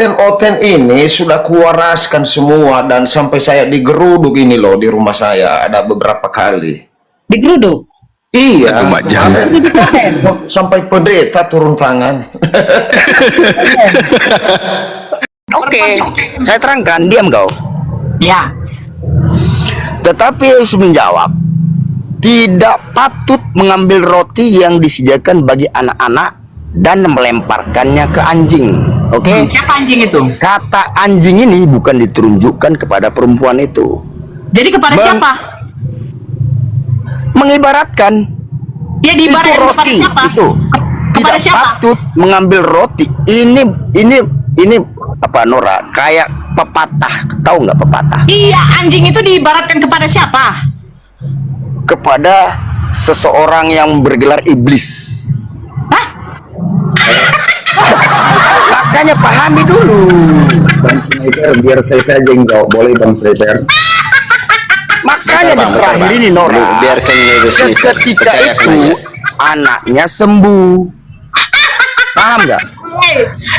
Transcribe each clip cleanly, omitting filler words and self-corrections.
Oten ini sudah kuwaraskan semua dan sampai saya digeruduk ini loh di rumah saya ada beberapa kali. Digeruduk? Iya, Di Oten. sampai pendeta turun tangan. Oke, saya terangkan, diam kau. Ya. Tetapi Yesus menjawab, tidak patut mengambil roti yang disediakan bagi anak-anak dan melemparkannya ke anjing. Oke? Siapa anjing itu? Kata anjing ini bukan ditunjukkan kepada perempuan itu. Jadi kepada siapa? Mengibaratkan Ya diibaratkan itu kepada roti siapa? itu. Kepada Tidak siapa? patut mengambil roti. Ini apa Nora? Kayak pepatah. Tahu nggak pepatah? Iya, anjing itu diibaratkan kepada siapa? Kepada seseorang yang bergelar iblis. Hah? Makanya pahami dulu. Bang Sniper, biar saya saja yang jawab. Boleh Bang Sniper? Makanya di terakhir ini Nora, biarkan seketika itu anaknya sembuh. Paham nggak?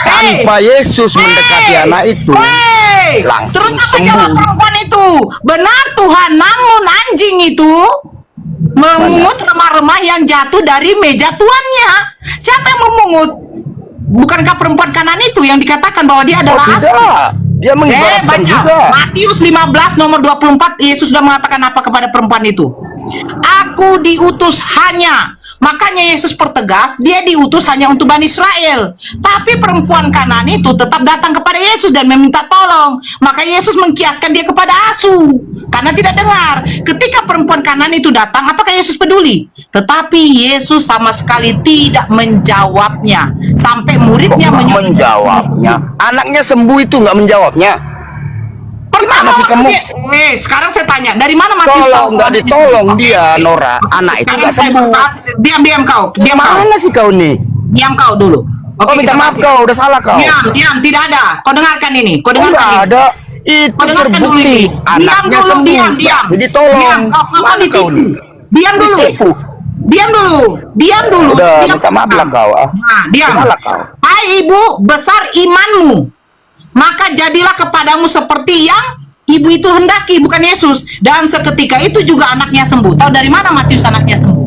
Tanpa Yesus mendekati anak itu, langsung Terus apa sembuh. jawab perempuan itu? Benar Tuhan, namun anjing itu memungut remah-remah yang jatuh dari meja tuannya. Siapa yang memungut? Bukankah perempuan kanan itu yang dikatakan bahwa dia adalah Oh, asli? tidak. Dia mengibaratkan Baca juga. Matius 15 nomor 24, Yesus sudah mengatakan apa kepada perempuan itu? Aku diutus hanya. Makanya Yesus pertegas, dia diutus hanya untuk Bani Israel. Tapi perempuan kanan itu tetap datang kepada Yesus dan meminta tolong. Maka Yesus mengkiaskan dia kepada asu. Karena tidak dengar. Ketika perempuan kanan itu datang, apakah Yesus peduli? Tetapi Yesus sama sekali tidak menjawabnya. Sampai muridnya menjawabnya. Anaknya sembuh itu nggak menjawabnya. Pertama sih kamu? Sekarang saya tanya, dari mana Matius Kalau tahu nggak bahwa ditolong Yesus- dia, Nora, anak itu Sekarang nggak saya sembuh. bahas, diam kau, diam kau, Mana sih kau nih? diam kau dulu. Oh, minta kita maaf bahas. kau, udah salah kau. Diam, tidak ada. Kau dengarkan ini, kau dengarkan Nggak ini. ada. Itu Kau dengarkan dulu terbukti. ini. Anaknya sembuh. Diam. Jadi tolong. Diam, kau Mana ditipu. nih? Diam dulu. Ditipu. Diam dulu. Diam dulu. Udah, Diam. minta maaf lah kau. Nah, diam. Salah kau. Hai ibu, besar imanmu. Maka jadilah kepadamu seperti yang ibu itu hendaki, bukan Yesus. Dan seketika itu juga anaknya sembuh. Tahu dari mana Matius anaknya sembuh?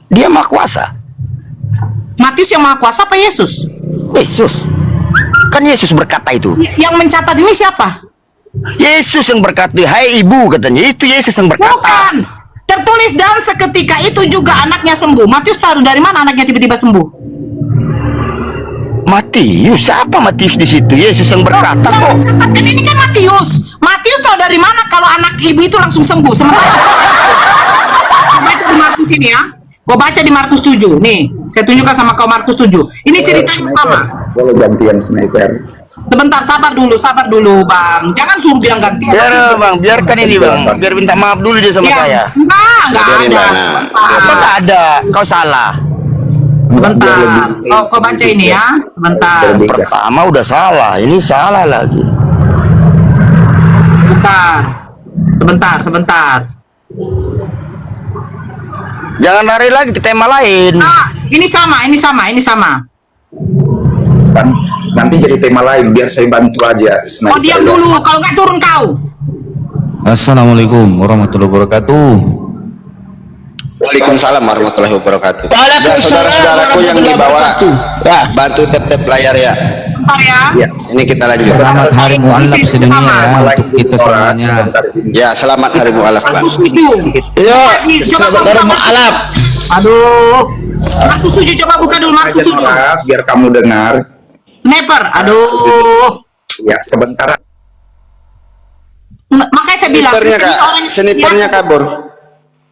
Dia maha kuasa. Matius yang maha kuasa apa Yesus? Yesus. Kan Yesus berkata itu. Yang mencatat ini siapa? Yesus yang berkata, hai ibu katanya. Itu Yesus yang berkata. Bukan. Tertulis dan seketika itu juga anaknya sembuh. Matius tahu dari mana anaknya tiba-tiba sembuh? Matius, siapa Matius di situ? Yesus yang berkata Yang kok. mencatatkan ini kan Matius. Matius tahu dari mana kalau anak ibu itu langsung sembuh? Sementara baca di Markus ini ya. Kau baca di Markus 7. Nih, saya tunjukkan sama kau Markus 7. Ini ceritanya sama. Boleh gantian Sniper. Sebentar, sabar dulu, Bang. Jangan suruh bilang ganti. Biar bang, biarkan ini bang. Biar minta maaf dulu dia sama saya. Enggak Dari ada. mana? Sebentar. Apa nggak ada? Kau salah. Sebentar. Kau baca ini ya. Sebentar. Pertama udah salah, ini salah lagi. Sebentar. Jangan lari lagi ke tema lain. Ah, ini sama. Nanti jadi tema lain biar saya bantu aja. Oh, diam dulu. Kalau nggak turun kau. Assalamualaikum warahmatullahi wabarakatuh. Waalaikumsalam warahmatullahi wabarakatuh. Ya, saudara-saudaraku yang di bawah, bantu tap-tap layar ya. Bentar ya. Ya. Ini kita lanjut. Selamat Hari Mu'alaf sedunia ya untuk kita semuanya. Ya, selamat Hari Mu'alaf, Pak. Markus 7. Yo, Coba buka Mu'alaf. Aduh. Markus 7 coba buka dulu Markus 7. Biar kamu dengar. Sniper. Aduh. Ya, sebentar. Makanya saya bilang Snipernya Kristen ini Kak, orang yang snipernya kabur.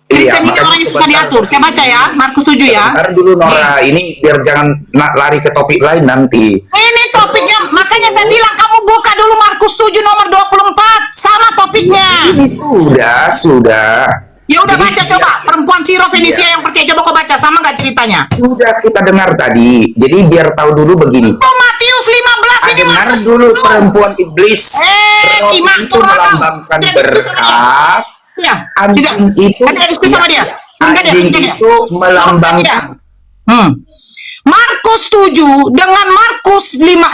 Kristen ini makanya orang yang susah sebentar. diatur. Saya baca ya, Markus 7 ya. Sebentar dulu Nora, ini biar jangan lari ke topik lain nanti. Ini topiknya, makanya saya bilang kamu buka dulu Markus 7 nomor 24 sama topiknya. Ini sudah. Ya udah Jadi, baca coba. Perempuan Sirofenisia Iya. yang percaya, coba kau baca sama nggak ceritanya? Sudah kita dengar tadi. Jadi biar tahu dulu begini. Oh, Matius 15 ini Dengar Markus dulu 7. perempuan iblis. Roti Kimak itu turun kau. melambangkan Tidak diskusi sama dia. berkat. Ya, Anjing tidak. itu Tidak diskusi sama dia. Enggak dia, anjing enggak dia. itu melambangkan Hmm. Markus 7 dengan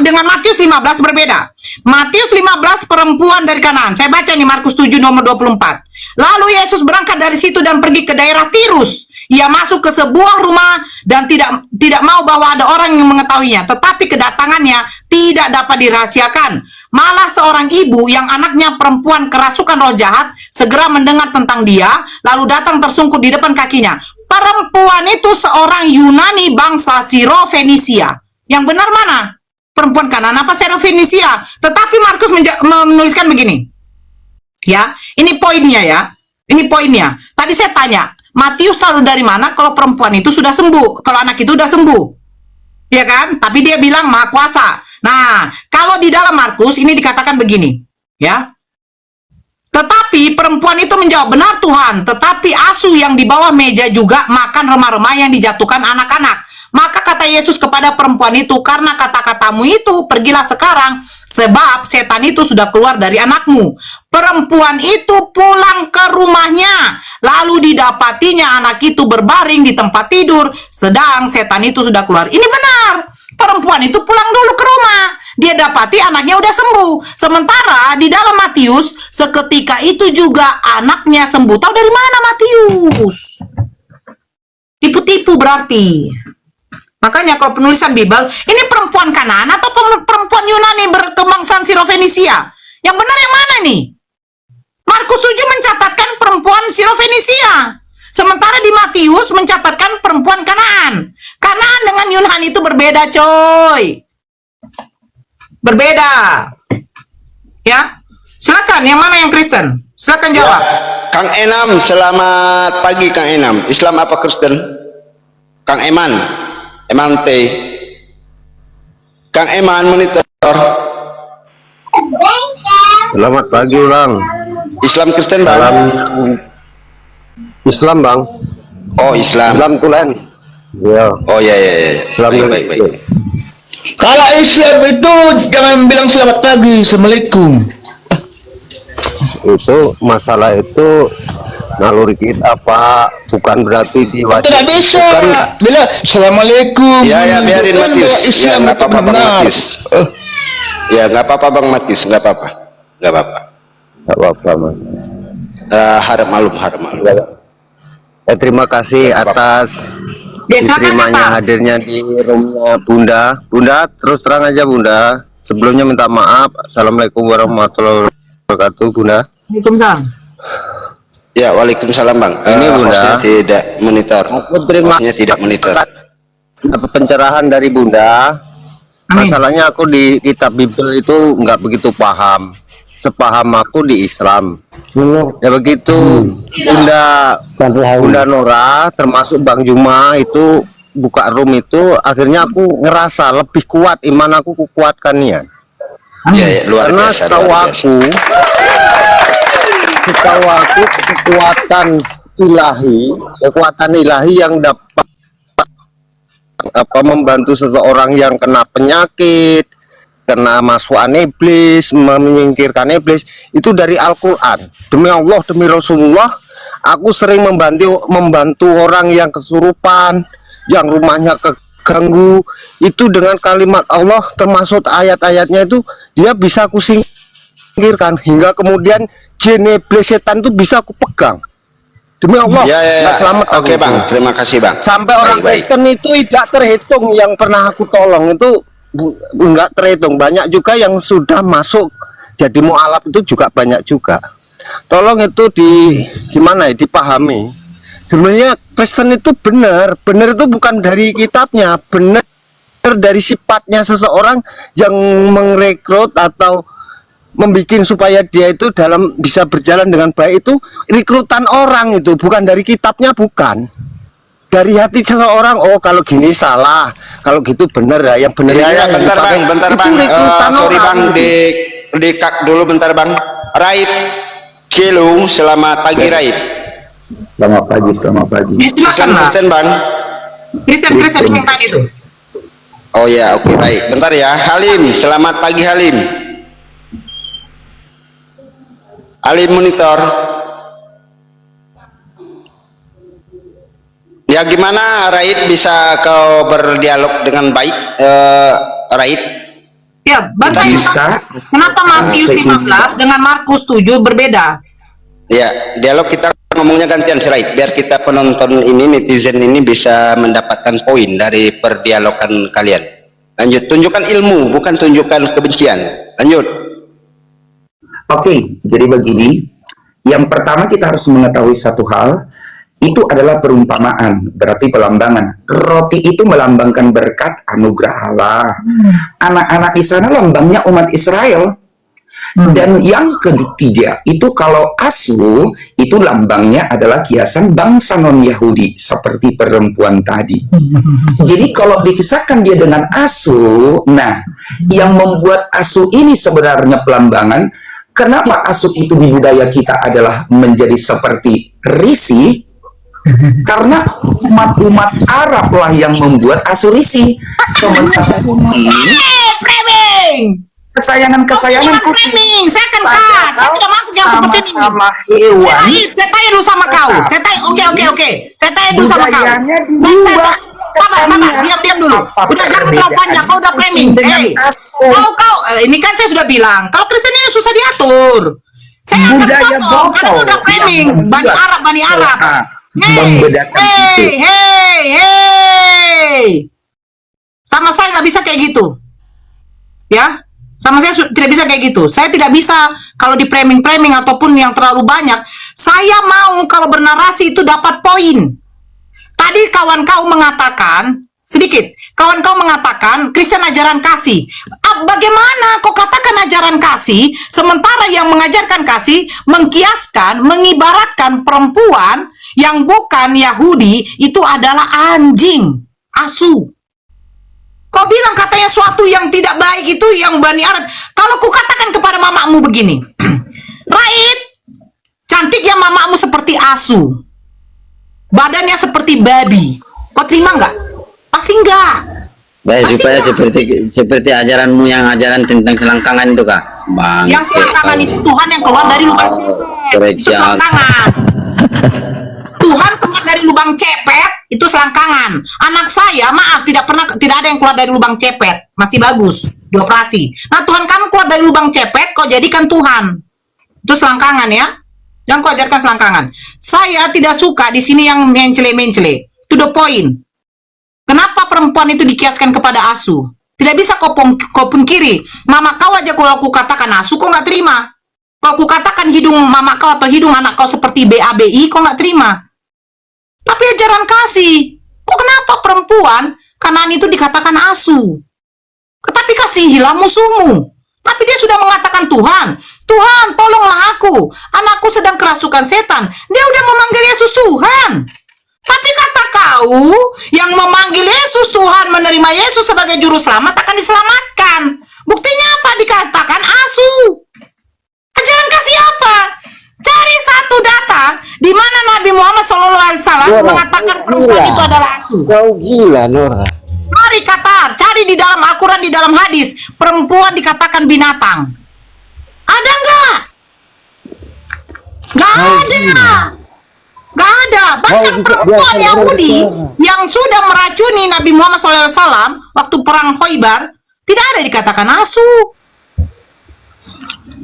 dengan Matius 15 berbeda. Matius 15 perempuan dari Kanaan. Saya baca nih Markus 7 nomor 24. Lalu Yesus berangkat dari situ dan pergi ke daerah Tirus. Ia masuk ke sebuah rumah dan tidak mau bahwa ada orang yang mengetahuinya, tetapi kedatangannya tidak dapat dirahasiakan. Malah seorang ibu yang anaknya perempuan kerasukan roh jahat segera mendengar tentang dia, lalu datang tersungkur di depan kakinya. Perempuan itu seorang Yunani bangsa Siro-Fenisia. Yang benar mana? Perempuan Kanaan apa Siro-Fenisia? Tetapi Markus menuliskan begini. Ya, ini poinnya ya. Ini poinnya. Tadi saya tanya, Matius tahu dari mana kalau perempuan itu sudah sembuh, kalau anak itu sudah sembuh. Ya kan? Tapi dia bilang Maha Kuasa. Nah, kalau di dalam Markus ini dikatakan begini, ya. Tetapi perempuan itu menjawab, benar Tuhan, tetapi asuh yang di bawah meja juga makan remah-remah yang dijatuhkan anak-anak. Maka kata Yesus kepada perempuan itu, karena kata-katamu itu, pergilah sekarang, sebab setan itu sudah keluar dari anakmu. Perempuan itu pulang ke rumahnya, lalu didapatinya anak itu berbaring di tempat tidur, sedang setan itu sudah keluar. Ini benar, perempuan itu pulang dulu ke rumah. Dia dapati anaknya udah sembuh. Sementara di dalam Matius, seketika itu juga anaknya sembuh. Tahu dari mana Matius? Tipu-tipu berarti. Makanya kalau penulisan Bible, ini perempuan Kanaan atau perempuan Yunani berkebangsaan Siro-Fenisia? Yang benar yang mana nih? Markus 7 mencatatkan perempuan Siro-Fenisia. Sementara di Matius mencatatkan perempuan Kanaan. Kanaan dengan Yunani itu berbeda, coy. Berbeda. Ya. Silakan, yang mana yang Kristen? Silakan jawab. Kang Enam, selamat pagi Kang Enam. Islam apa Kristen? Kang Eman, Emante. Kang Eman monitor. Selamat pagi Bang. Islam Kristen Bang? Islam Bang. Oh Islam. Islam Tulen. Ya. Oh ya ya ya. Islam Baik, baik, baik. Kalau Islam itu jangan bilang selamat pagi, assalamualaikum. Itu masalah itu naluri kita apa bukan berarti diwajib. Tidak bisa. Bukan, Bila assalamualaikum. Ya ya biarin Bukan Matius. bahwa Islam Ya nggak itu apa-apa Bang benar. Matius. Ya nggak apa-apa Bang Matius, nggak apa-apa, nggak apa-apa. nggak apa-apa Mas. Harap malum, harap malum. Terima kasih atas Silakan diterimanya kata. hadirnya di roomnya Bunda. Bunda terus terang aja Bunda. Sebelumnya minta maaf. Assalamualaikum warahmatullahi wabarakatuh Bunda. Waalaikumsalam. Ya waalaikumsalam Bang. Ini Bunda. Hostnya tidak monitor. Aku terima Hostnya tidak monitor. apa pencerahan dari Bunda. Amin. Masalahnya aku di kitab Bible itu nggak begitu paham. Sepaham aku di Islam. Ya begitu. Bunda Nora termasuk Bang Juma itu buka room itu akhirnya aku ngerasa lebih kuat iman aku kuatkannya. Ya, ya luar Karena biasa. setahu Luar biasa. aku kekuatan ilahi yang dapat membantu seseorang yang kena penyakit, kena masukan iblis, menyingkirkan iblis itu dari Al-Quran. Demi Allah, demi Rasulullah, aku sering membantu orang yang kesurupan, yang rumahnya keganggu, itu dengan kalimat Allah, termasuk ayat-ayatnya itu dia bisa aku singkirkan, hingga kemudian jin iblis setan itu bisa aku pegang. Demi Allah, Ya ya ya. nggak selamat aku. Oke Bang, terima kasih Bang. Sampai orang Baik, baik. Kristen itu tidak terhitung yang pernah aku tolong itu enggak terhitung. Banyak juga yang sudah masuk jadi mualaf itu juga banyak juga. Tolong itu gimana ya dipahami. Sebenarnya Kristen itu benar itu bukan dari kitabnya, benar dari sifatnya seseorang yang merekrut atau membuat supaya dia itu bisa berjalan dengan baik itu rekrutan orang itu bukan dari kitabnya, bukan dari hati seseorang. Oh kalau gini salah, kalau gitu bener ya, yang bener Ya ini ya yang bentar dipakai. Bang, bentar Itu Bang. rekrutan Sorry orang. Bang, di cut dulu bentar Bang. Raid Cilu, selamat pagi Raid. Selamat pagi, selamat pagi. Silakan Islam lah. Kristen Bang. Kristen yang tadi itu. Oh ya, oke baik. Bentar ya. Halim, selamat pagi Halim. Halim monitor. Ya gimana Raid, bisa kau berdialog dengan baik, Raid? Ya, bantai. Bisa. Kenapa Matius 15 dengan Markus 7 berbeda? Ya, dialog kita ngomongnya gantian si Raid, biar kita penonton ini, netizen ini bisa mendapatkan poin dari perdialogan kalian. Lanjut, tunjukkan ilmu, bukan tunjukkan kebencian. Lanjut. Oke, jadi begini. Yang pertama kita harus mengetahui satu hal, itu adalah perumpamaan, berarti pelambangan. Roti itu melambangkan berkat anugerah Allah. Anak-anak di sana lambangnya umat Israel. Dan yang ketiga, itu kalau asu, itu lambangnya adalah kiasan bangsa non-Yahudi, seperti perempuan tadi. Jadi kalau dikisahkan dia dengan asu, nah, yang membuat asu ini sebenarnya pelambangan. Kenapa asu itu di budaya kita adalah menjadi seperti risi? Karena umat-umat Arab lah yang membuat asu risi. Sementara kucing, kesayangan kucing. Saya akan cut. Saya tidak masuk yang seperti ini. Sama hewan. Saya tanya dulu sama kau. Saya tanya, oke. Saya tanya dulu sama kau. Budayanya Sabar, diubah. diam dulu. Udah jangan terlalu panjang. Kau udah framing. Kau, ini kan saya sudah bilang. Kalau Kristen ini susah diatur. Saya akan Budaya potong karena kau udah framing. Bani Arab. Hey. Sama saya nggak bisa kayak gitu. Ya. Sama saya tidak bisa kayak gitu. Saya tidak bisa kalau di framing ataupun yang terlalu banyak. Saya mau kalau bernarasi itu dapat poin. Tadi kawan kau mengatakan, sedikit, kawan kau mengatakan Kristen ajaran kasih. Bagaimana kau katakan ajaran kasih, sementara yang mengajarkan kasih mengkiaskan, mengibaratkan perempuan yang bukan Yahudi itu adalah anjing, asu. Kau bilang katanya suatu yang tidak baik itu yang Bani Arab. Kalau ku katakan kepada mamamu begini, Raid, cantiknya mamamu seperti asu, badannya seperti babi. Kau terima nggak? Pasti enggak. Baik, supaya seperti ajaranmu yang ajaran tentang selangkangan itu, Kak. Bang, Yang selangkangan itu Tuhan yang keluar dari lubang cepet. Itu selangkangan. Tuhan keluar dari lubang cepet, itu selangkangan. Anak saya, maaf, tidak ada yang keluar dari lubang cepet. Masih bagus, dioperasi. Nah, Tuhan kamu keluar dari lubang cepet, kau jadikan Tuhan. Itu selangkangan ya. Yang kau ajarkan selangkangan. Saya tidak suka di sini yang mencele-mencele. To the point. Kenapa perempuan itu dikiaskan kepada asu? Tidak bisa kau pungkiri. Mama kau aja kalau aku katakan asu, kau nggak terima. Kalau aku katakan hidung mama kau atau hidung anak kau seperti BABI, kau nggak terima. Tapi ajaran kasih. Kok kenapa perempuan Kanaan itu dikatakan asu? Tetapi kasihilah musuhmu. Tapi dia sudah mengatakan Tuhan, tolonglah aku. Anakku sedang kerasukan setan. Dia udah memanggil Yesus Tuhan. Tapi kata kau, yang memanggil Yesus Tuhan, menerima Yesus sebagai juru selamat akan diselamatkan. Buktinya apa? Dikatakan asu. Ajaran kasih apa? Cari satu data di mana Nabi Muhammad SAW mengatakan perempuan itu adalah asu. Kau gila, Nora. Mari cari di dalam Al-Quran, di dalam hadis, perempuan dikatakan binatang. Ada nggak? Nggak ada. Nggak ada. Bahkan perempuan Yahudi yang sudah meracuni Nabi Muhammad SAW waktu perang Khaybar, tidak ada dikatakan asu.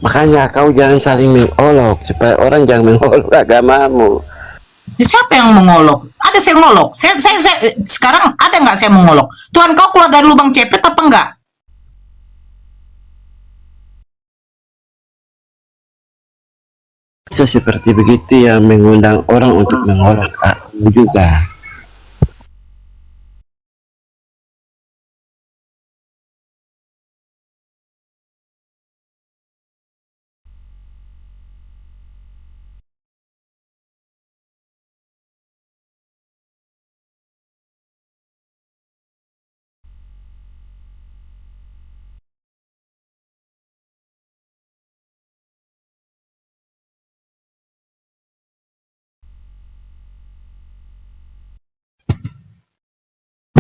Makanya kau jangan saling mengolok supaya orang jangan mengolok agamamu. Siapa yang mengolok? Ada saya ngolok. Saya sekarang ada nggak saya mengolok? Tuhan kau keluar dari lubang cepet apa enggak? Seperti begitu yang mengundang orang untuk mengolok aku juga.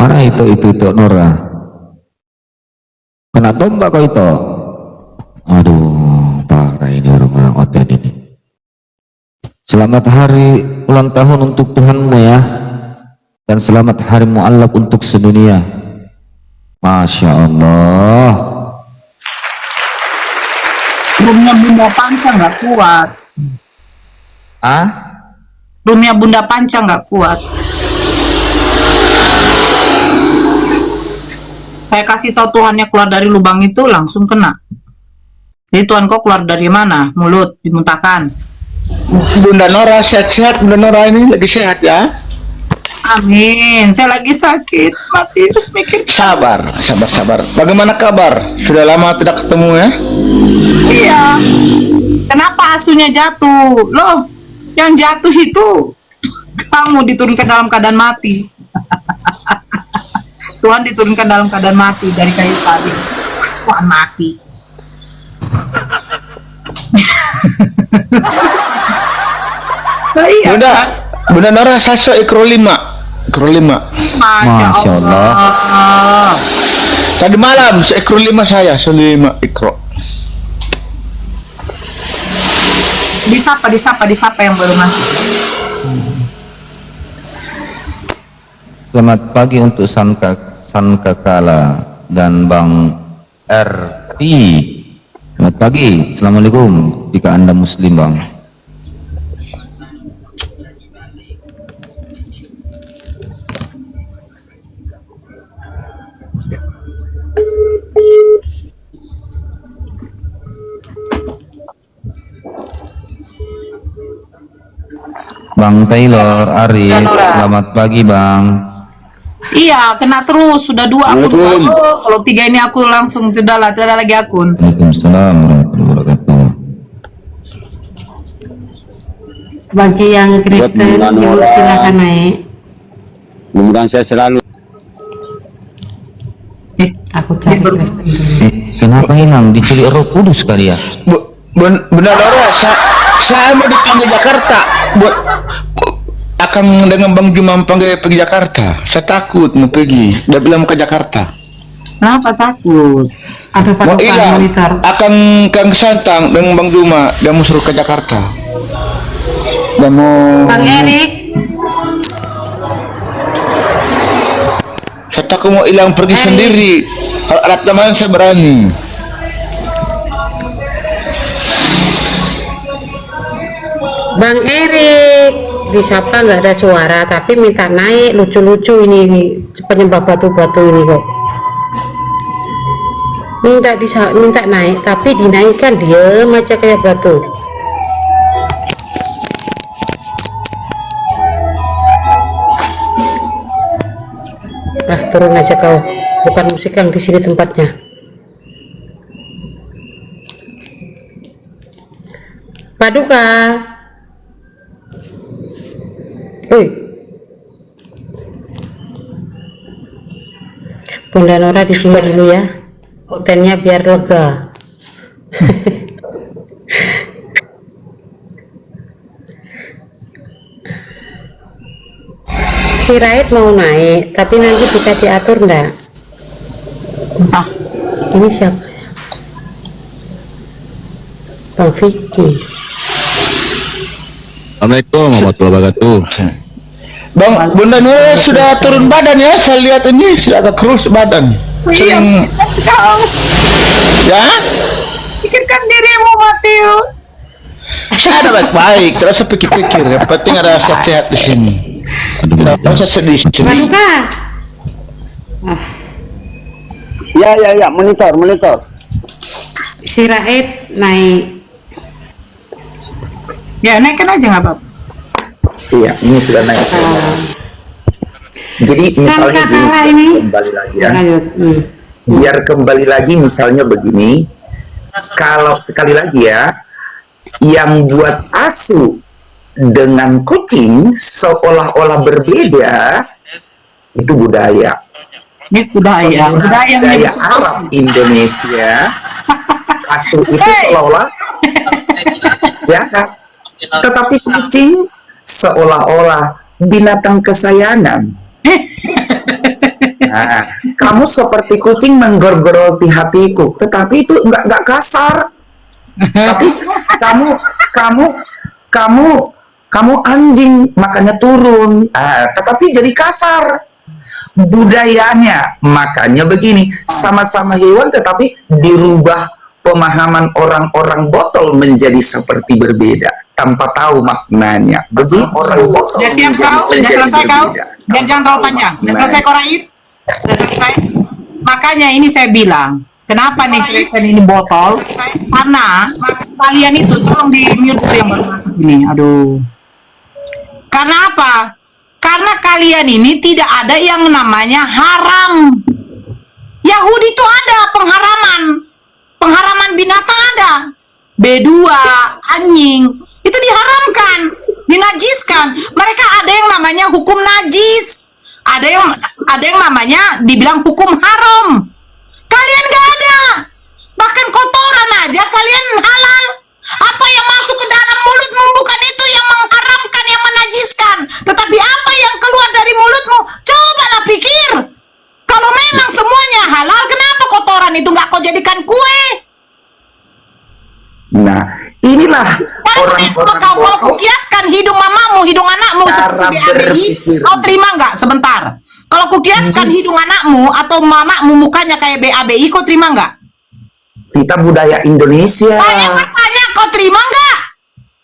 Mana itu Nora? Kena tombak kau itu. Aduh, parah ini orang-orang konten ini. Selamat hari ulang tahun untuk Tuhanmu ya. dan selamat hari mu'allaf untuk sedunia. Masya Allah. Roomnya Bunda Panca nggak kuat. Ah? Roomnya Bunda Panca nggak kuat. Saya kasih tahu Tuhannya keluar dari lubang itu langsung kena. Jadi Tuhan kok keluar dari mana? Mulut dimuntahkan. Bunda Nora sehat-sehat. Bunda Nora ini lagi sehat ya. Amin. Saya lagi sakit. Mati terus mikir. Sabar. Bagaimana kabar? Sudah lama tidak ketemu ya? Iya. Kenapa asunya jatuh? Loh, yang jatuh itu kamu diturunkan dalam keadaan mati. Tuhan diturunkan dalam keadaan mati dari kayu salib. Tuhan mati. Nah, iya. Bunda Nora saso ikro 5. Masya Allah. Tadi malam seekro 5 saya, 5 ikro. Disapa yang baru masuk. Selamat pagi untuk Sankakala dan Bang RP. Selamat pagi. Assalamualaikum jika Anda Muslim, Bang. Bang Taylor, Arif, selamat pagi, Bang. Iya, kena terus. Sudah 2 akun. Kalau 3 ini aku langsung tidak ada lagi akun. Waalaikumsalam warahmatullahi wabarakatuh. Bagi yang Kristen, yuk silakan naik. Mudah-mudahan saya selalu. Aku cari Kristen dulu. Kenapa hilang? Diculik Roh Kudus kali ya? Bunda Nora, saya mau dipanggil Jakarta. Akan dengan Bang Juma panggil pergi Jakarta. Saya takut mau pergi. Dia bilang ke Jakarta. Kenapa takut? Ada Mau Pak hilang. monitor. Akan Kang Santang dengan Bang Juma. Dia mau suruh ke Jakarta. Dia mau. Bang Erik, Saya takut mau hilang pergi sendiri. Kalau ada teman saya berani. Bang Erik, disapa nggak ada suara, tapi minta naik. Lucu-lucu ini penyembah batu-batu ini kok. Minta naik, tapi dinaikkan dia aja kayak batu. Turun aja kau, bukan musik yang di sini tempatnya. Paduka, Bunda Nora di sini dulu ya, hotelnya biar lega. Si Raid mau naik, tapi nanti bisa diatur enggak? Entah. Ini siapa? Bang Vicky. Assalamualaikum warahmatullahi wabarakatuh. Bang, Bunda Nora sudah turun badan ya? Saya lihat ini sudah agak kurus badan. Sering. Kau Ya? pikirkan dirimu, Matius. Saya ada baik-baik. Terus saya pikir-pikir. Yang penting ada sehat-sehat di sini. Tidak usah sedih. Paduka. Ya, monitor. Si Raid naik. Ya, naikkan aja nggak apa-apa. Iya, ini sudah naik. Jadi misalnya Sangkakala ini kembali lagi ya. lanjut. Biar kembali lagi misalnya begini. Kalau sekali lagi ya, yang buat asu dengan kucing seolah-olah berbeda, itu budaya. Ini Budaya Arab Indonesia. Asu itu seolah-olah ya kan? Tetapi kucing seolah-olah binatang kesayangan. Nah, kamu seperti kucing menggorgoroti hatiku, tetapi itu enggak kasar. Tapi kamu kamu anjing, makanya turun. Tetapi jadi kasar budayanya, makanya begini, sama-sama hewan tetapi dirubah pemahaman orang-orang botol menjadi seperti berbeda tanpa tahu maknanya. Begitu orang botol Udah siap kau? Udah selesai kau? Dan jangan terlalu panjang. Udah selesai kau Rait? Udah selesai? Makanya ini saya bilang, kenapa nih Kristen ini botol? Karena kalian itu tolong di mute dulu yang baru masuk ini. Aduh. Karena apa? Karena kalian ini tidak ada yang namanya haram. Yahudi itu ada pengharaman. Pengharaman binatang ada. B2, anjing, itu diharamkan, dinajiskan. Mereka ada yang namanya hukum najis. Ada yang namanya dibilang hukum haram. Kalian gak ada. Bahkan kotoran aja kalian halal. Apa yang masuk ke dalam mulutmu bukan itu yang mengharamkan, yang menajiskan. Tetapi apa yang keluar dari mulutmu, cobalah pikir. Kalau memang semuanya halal, kenapa kotoran itu nggak kau jadikan kue? Nah, inilah Kalau kau kiaskan hidung mamamu, hidung anakmu seperti BABI, kau terima nggak? Sebentar. Kalau kukiaskan hidung anakmu atau mamamu mukanya kayak BABI, kau terima nggak? kita budaya Indonesia. Saya bertanya, kau terima nggak?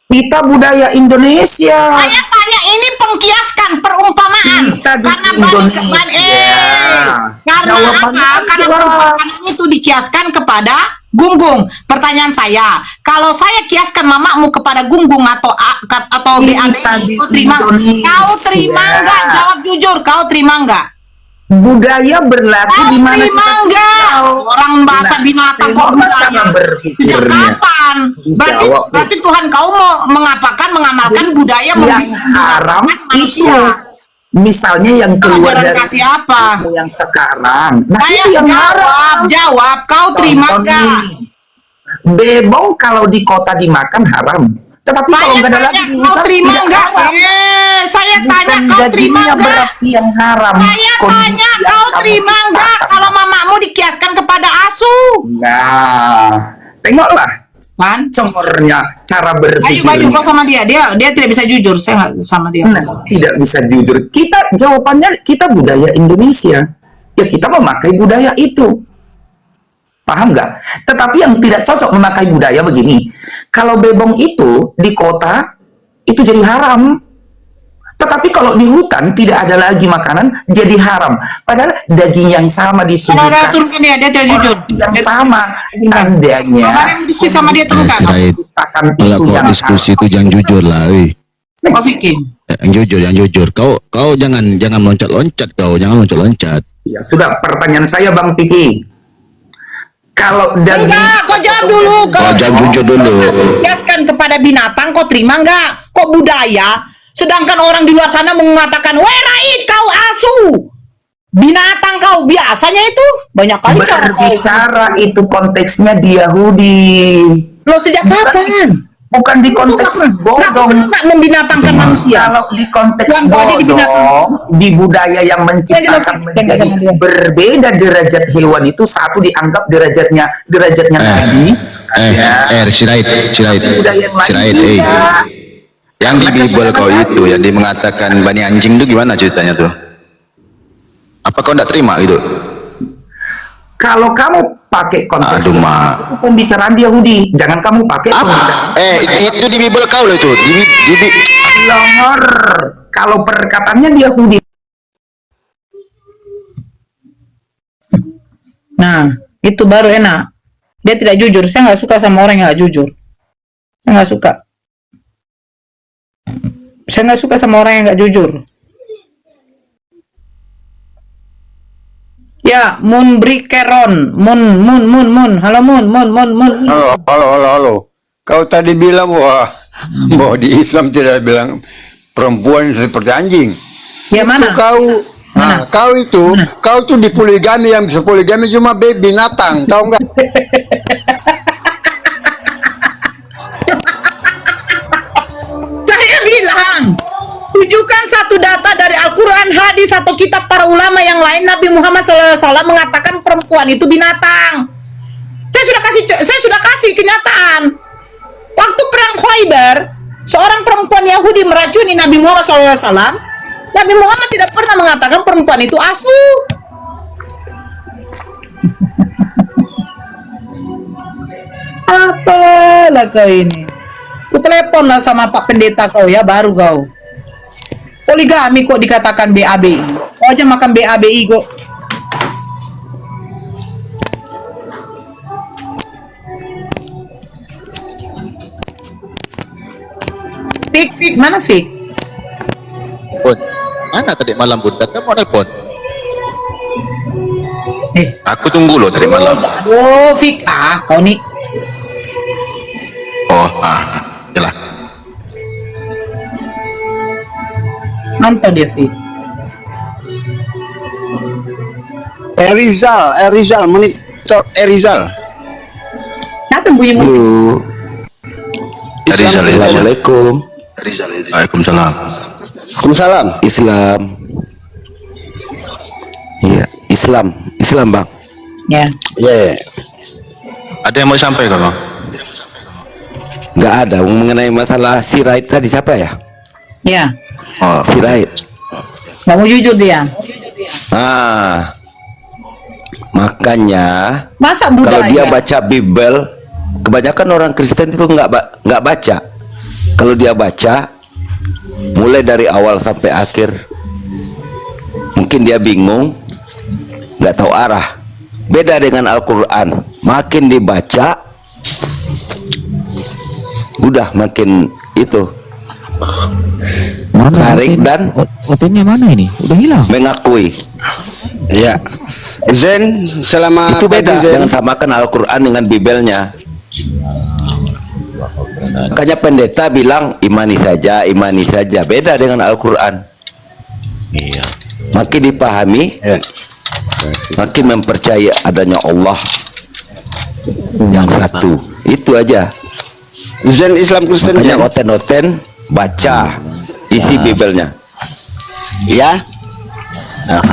Kita budaya Indonesia. Saya tanya, ini pengkiaskan, perumpamaan. Karena karena apa? Karena perumpamaan itu dikiaskan kepada Gunggung. Pertanyaan saya, kalau saya kiaskan mamamu kepada Gunggung atau BABI, kau terima? Kau terima nggak? Jawab jujur, kau terima nggak? Budaya berlaku di mana terima enggak? Orang bahasa binatang kok budaya. Sejak kapan? Berarti Tuhan kau mau mengamalkan budaya yang haram itu. Misalnya yang keluar dari kasih apa? Yang sekarang. Nah, itu yang jawab, kau terima enggak? Bebong kalau di kota dimakan haram. Tetapi kalau nggak ada lagi kau terima enggak? Saya tanya, kau terima enggak? Yang haram. Saya tanya, kau terima enggak kalau mamamu dikiaskan kepada asu? Nah, tengoklah congornya cara berpikir. Bayu, kau sama dia tidak bisa jujur. Saya nggak sama dia. Nah, tidak bisa jujur. Kita jawabannya, kita budaya Indonesia. Ya kita memakai budaya itu. Paham nggak? Tetapi yang tidak cocok memakai budaya begini. Kalau bebong itu di kota itu jadi haram. Tetapi kalau di hutan tidak ada lagi makanan jadi haram. Padahal daging yang sama disuguhkan. Turunkan dia tidak jujur. Yang sama tandanya. Diskusi sama dia turunkan. Kalau kau diskusi itu jangan jujur lah, Kau pikir? Yang jujur. Kau jangan loncat-loncat jangan loncat-loncat. Ya sudah, pertanyaan saya Bang Piki. Kalau daging... Enggak, kau jawab dulu. Kau jawab jujur dulu. Kiaskan kepada binatang, kau terima enggak? Kok budaya? Sedangkan orang di luar sana mengatakan, weh Rait, kau asu. Binatang kau, biasanya itu banyak kali berbicara itu konteksnya di Yahudi. Loh, sejak kapan? Bukan di konteks bodong. Nggak membinatangkan manusia. Kalau di konteks bodong, di budaya yang menciptakan menjadi berbeda derajat hewan itu, satu dianggap derajatnya Nabi. Sirait. Yang di Bible kau itu, yang mengatakan Bani anjing itu gimana ceritanya tuh? Apa kau tidak terima gitu? Kalau kamu pakai konteks itu pembicaraan Yahudi, jangan kamu pakai pembicaraan. Itu di Bible kau loh itu. Di Longor. Kalau perkataannya Yahudi. Nah, itu baru enak. Dia tidak jujur. Saya nggak suka sama orang yang nggak jujur. Saya nggak suka. Saya nggak suka sama orang yang nggak jujur. Ya, Moon Brikeron, Moon. Halo Moon. Halo. Kau tadi bilang bahwa di Islam tidak bilang perempuan seperti anjing. Ya mana? Kau itu di poligami, yang bisa poligami cuma binatang, tahu nggak? Saya bilang, tunjukkan satu data dari Al-Quran, hadis, atau kitab para ulama yang lain. Nabi Muhammad SAW mengatakan perempuan itu binatang. Saya sudah kasih kenyataan. Waktu perang Khaybar, seorang perempuan Yahudi meracuni Nabi Muhammad SAW, Nabi Muhammad tidak pernah mengatakan perempuan itu asuh. Apalah kau ini? Ku telepon lah sama Pak Pendeta kau ya, baru kau. Poligami kok dikatakan BABI. Kau aja makan BABI kok. Fik, mana Fik? Bun, mana tadi malam Bun? Datang mau nelpon. Aku tunggu loh tadi malam. Oh, Fik, kau nih. Oh, jelas. Mantap dia, Fik. Erizal, monitor Erizal. Kenapa bunyi musik? Erizal. Assalamualaikum. Waalaikumsalam. Waalaikumsalam. Islam. Iya, Islam bang. Ya. Ya. Ada yang mau disampaikan bang? Nggak ada mengenai masalah Sirait tadi, siapa ya? Ya. Oh. Sirait. Nggak mau jujur dia. Makanya Masa budaya? kalau dia baca Bible, kebanyakan orang Kristen itu nggak baca. Kalau dia baca mulai dari awal sampai akhir, mungkin dia bingung, nggak tahu arah. Beda dengan Al-Quran, makin dibaca udah makin itu tarik dan OT-nya mana ini? Udah hilang. mengakui. Iya. Zen, selama Itu beda, pagi, Zen. jangan samakan Al-Quran dengan Bibelnya. Makanya pendeta bilang imani saja, beda dengan Al-Quran. Iya. Makin dipahami, makin mempercayai adanya Allah yang satu. Itu aja. Zen Islam Kristen. Makanya oten-oten baca isi Bibelnya. Ya.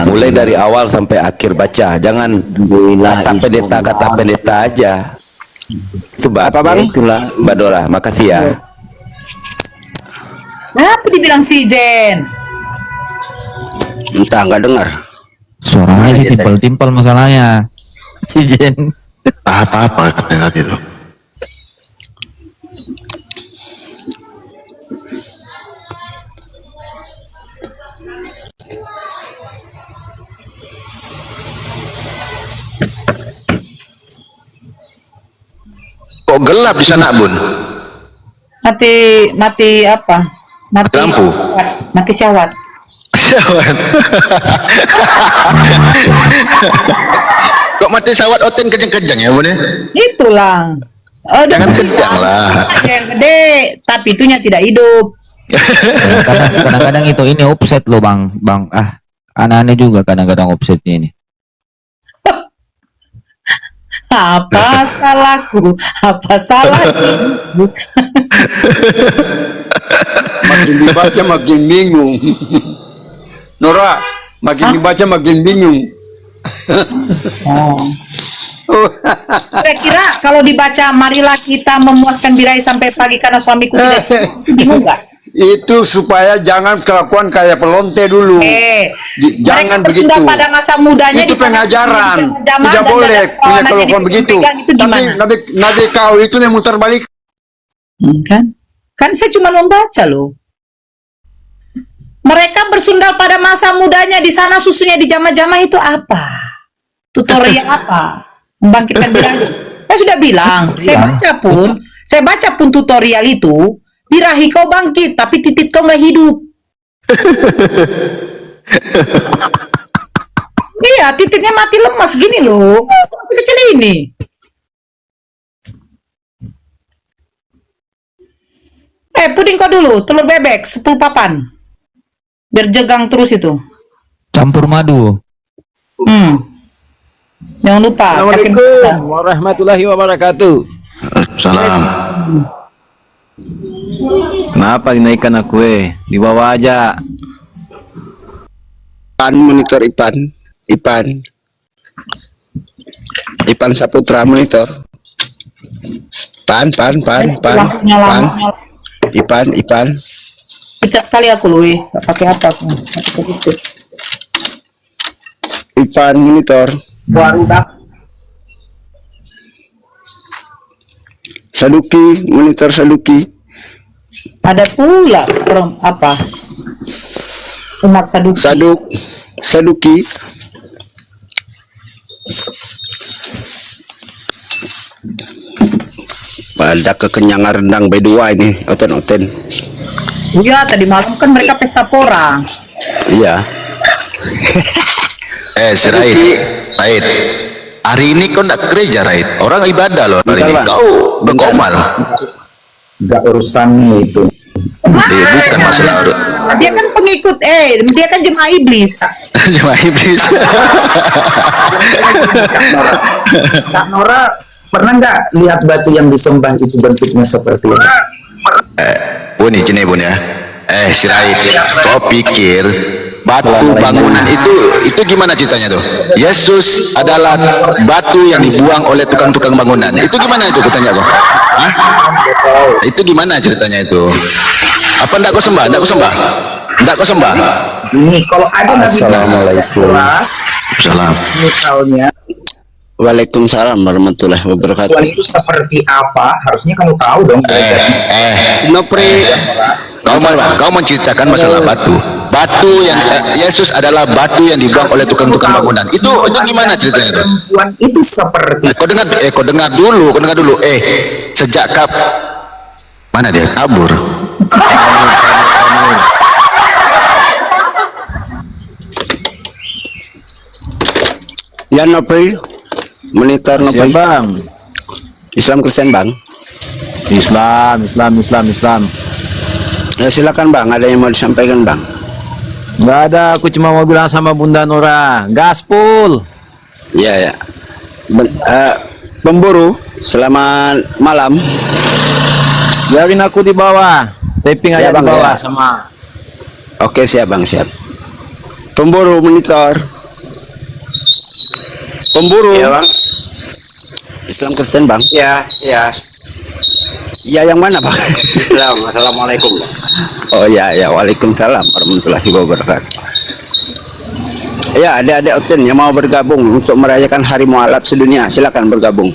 Mulai dari awal sampai akhir baca, jangan kata pendeta aja. Itu apa bang? Itulah Mbak Dora, makasih ya. Apa dibilang si Jen? Entah, nggak dengar. Suaranya sih timpal-timpal masalahnya. Si Jen. Apa katanya tadi itu? Kok gelap di sana Bun? Mati apa? Mati lampu. Mati syawat. Syawat. Kok mati syawat oten kejang-kejang ya Bun ya? Itulah. Oh, Jangan kejang lah. Yang gede, tapi itunya tidak hidup. Kadang-kadang itu ini offset loh bang. Aneh-aneh juga kadang-kadang offsetnya ini. Apa salahku? Apa salahku? Makin dibaca makin bingung. Nora, makin dibaca makin bingung. Kira-kira kalau dibaca marilah kita memuaskan birahi sampai pagi karena suamiku tidak bingung nggak? Itu supaya jangan kelakuan kayak pelonte dulu. Jangan begitu. Pada masa mudanya itu pengajaran. Tidak boleh punya kelakuan begitu. Tapi nanti kau itu yang muter balik. Kan saya cuma membaca loh. Mereka bersundal pada masa mudanya, di sana susunya dijamah-jamah, itu apa? Tutorial apa? Membangkitkan birahi. Saya sudah bilang, saya baca pun tutorial itu, birahi kau bangkit, tapi titik kau nggak hidup. Iya, titiknya mati lemas gini loh, kecil ini. Puding kau dulu, telur bebek 10 papan. Biar jegang terus itu. Campur madu. Jangan lupa. Assalamualaikum warahmatullahi wabarakatuh. Salam. Kenapa dinaikkan aku di bawah aja? Monitor Ipan Saputra monitor. Pan. Ipan. Pecat kali aku lu, gak pakai apa aku. Pakai listrik. Ipan monitor. Baru dah. Saduki, monitor Saduki. Ada pula apa? Umat Saduki. Saduki. Pada kekenyangan rendang berdua ini, oten. Iya, tadi malam kan mereka pesta pora. Iya. Si Raid. Hari ini kau nggak ke gereja, Raid? Orang ibadah loh hari ini. Kau berkomal. Enggak urusan itu. Bukan masalah Dia kan pengikut, dia kan jemaah iblis. Jemaah iblis. Kak Nora pernah nggak lihat batu yang disembah itu bentuknya seperti ini? Bun ya. Si Raid, kau pikir batu bangunan itu gimana ceritanya tuh? Yesus adalah batu yang dibuang oleh tukang-tukang bangunan. Itu gimana itu katanya kok? Hah? Itu gimana ceritanya itu? Apa ndak kau sembah? Ndak kau sembah? Ini kalau ada nabi Assalamualaikum. Salam. Misalnya Waalaikumsalam warahmatullahi wabarakatuh. itu seperti apa? Harusnya kamu tahu dong. Nopri. Kau menceritakan masalah batu. Batu yang Yesus adalah batu yang dibuang oleh tukang-tukang bangunan. Itu gimana ceritanya itu? Perempuan itu seperti Kau dengar dulu. Sejak mana dia kabur? Ya Nopri. Monitor Nopri. Bang. Islam Kristen Bang. Islam. Ya silakan Bang, ada yang mau disampaikan Bang? Nggak ada, aku cuma mau bilang sama Bunda Nora, gaspol. Ya. Pemburu, selamat malam. Biarin aku di bawah, taping aja Bang, di bawah ya. sama. Oke siap Bang, siap. Pemburu monitor. Pemburu. Iya Bang. Islam Kristen Bang. Ya. Ya yang mana Bang? Islam. Assalamualaikum. Oh ya, waalaikumsalam warahmatullahi wabarakatuh. Ya, adik-adik Oten yang mau bergabung untuk merayakan Hari Mualaf sedunia, silakan bergabung.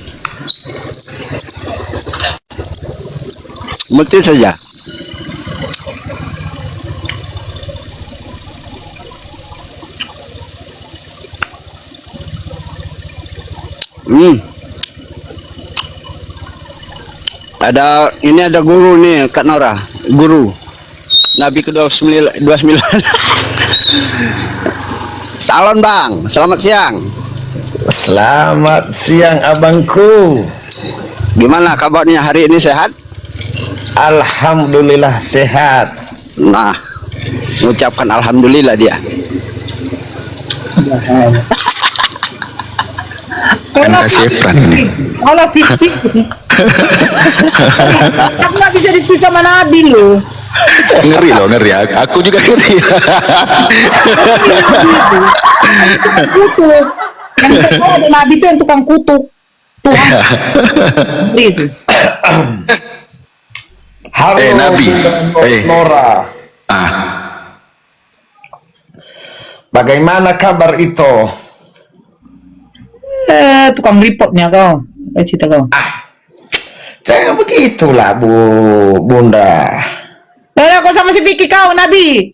Multi saja. Ada guru nih Kak Nora, guru Nabi ke-29. Salon Bang, selamat siang. Selamat siang abangku. Gimana kabarnya hari ini, sehat? Alhamdulillah sehat. Nah, mengucapkan alhamdulillah dia. Kan kasih ini. Olah fikir. Aku nggak bisa diskusi sama Nabi loh. Ngeri. Aku juga ngeri. Tukang kutuk. Yang saya tahu ada Nabi itu yang tukang kutuk. Tuhan. Itu. Halo Nabi. Nora. Ah, Bagaimana kabar itu? Tukang reportnya kau. Cerita kau. Jangan begitulah Bunda. Kau sama si Vicky kau Nabi.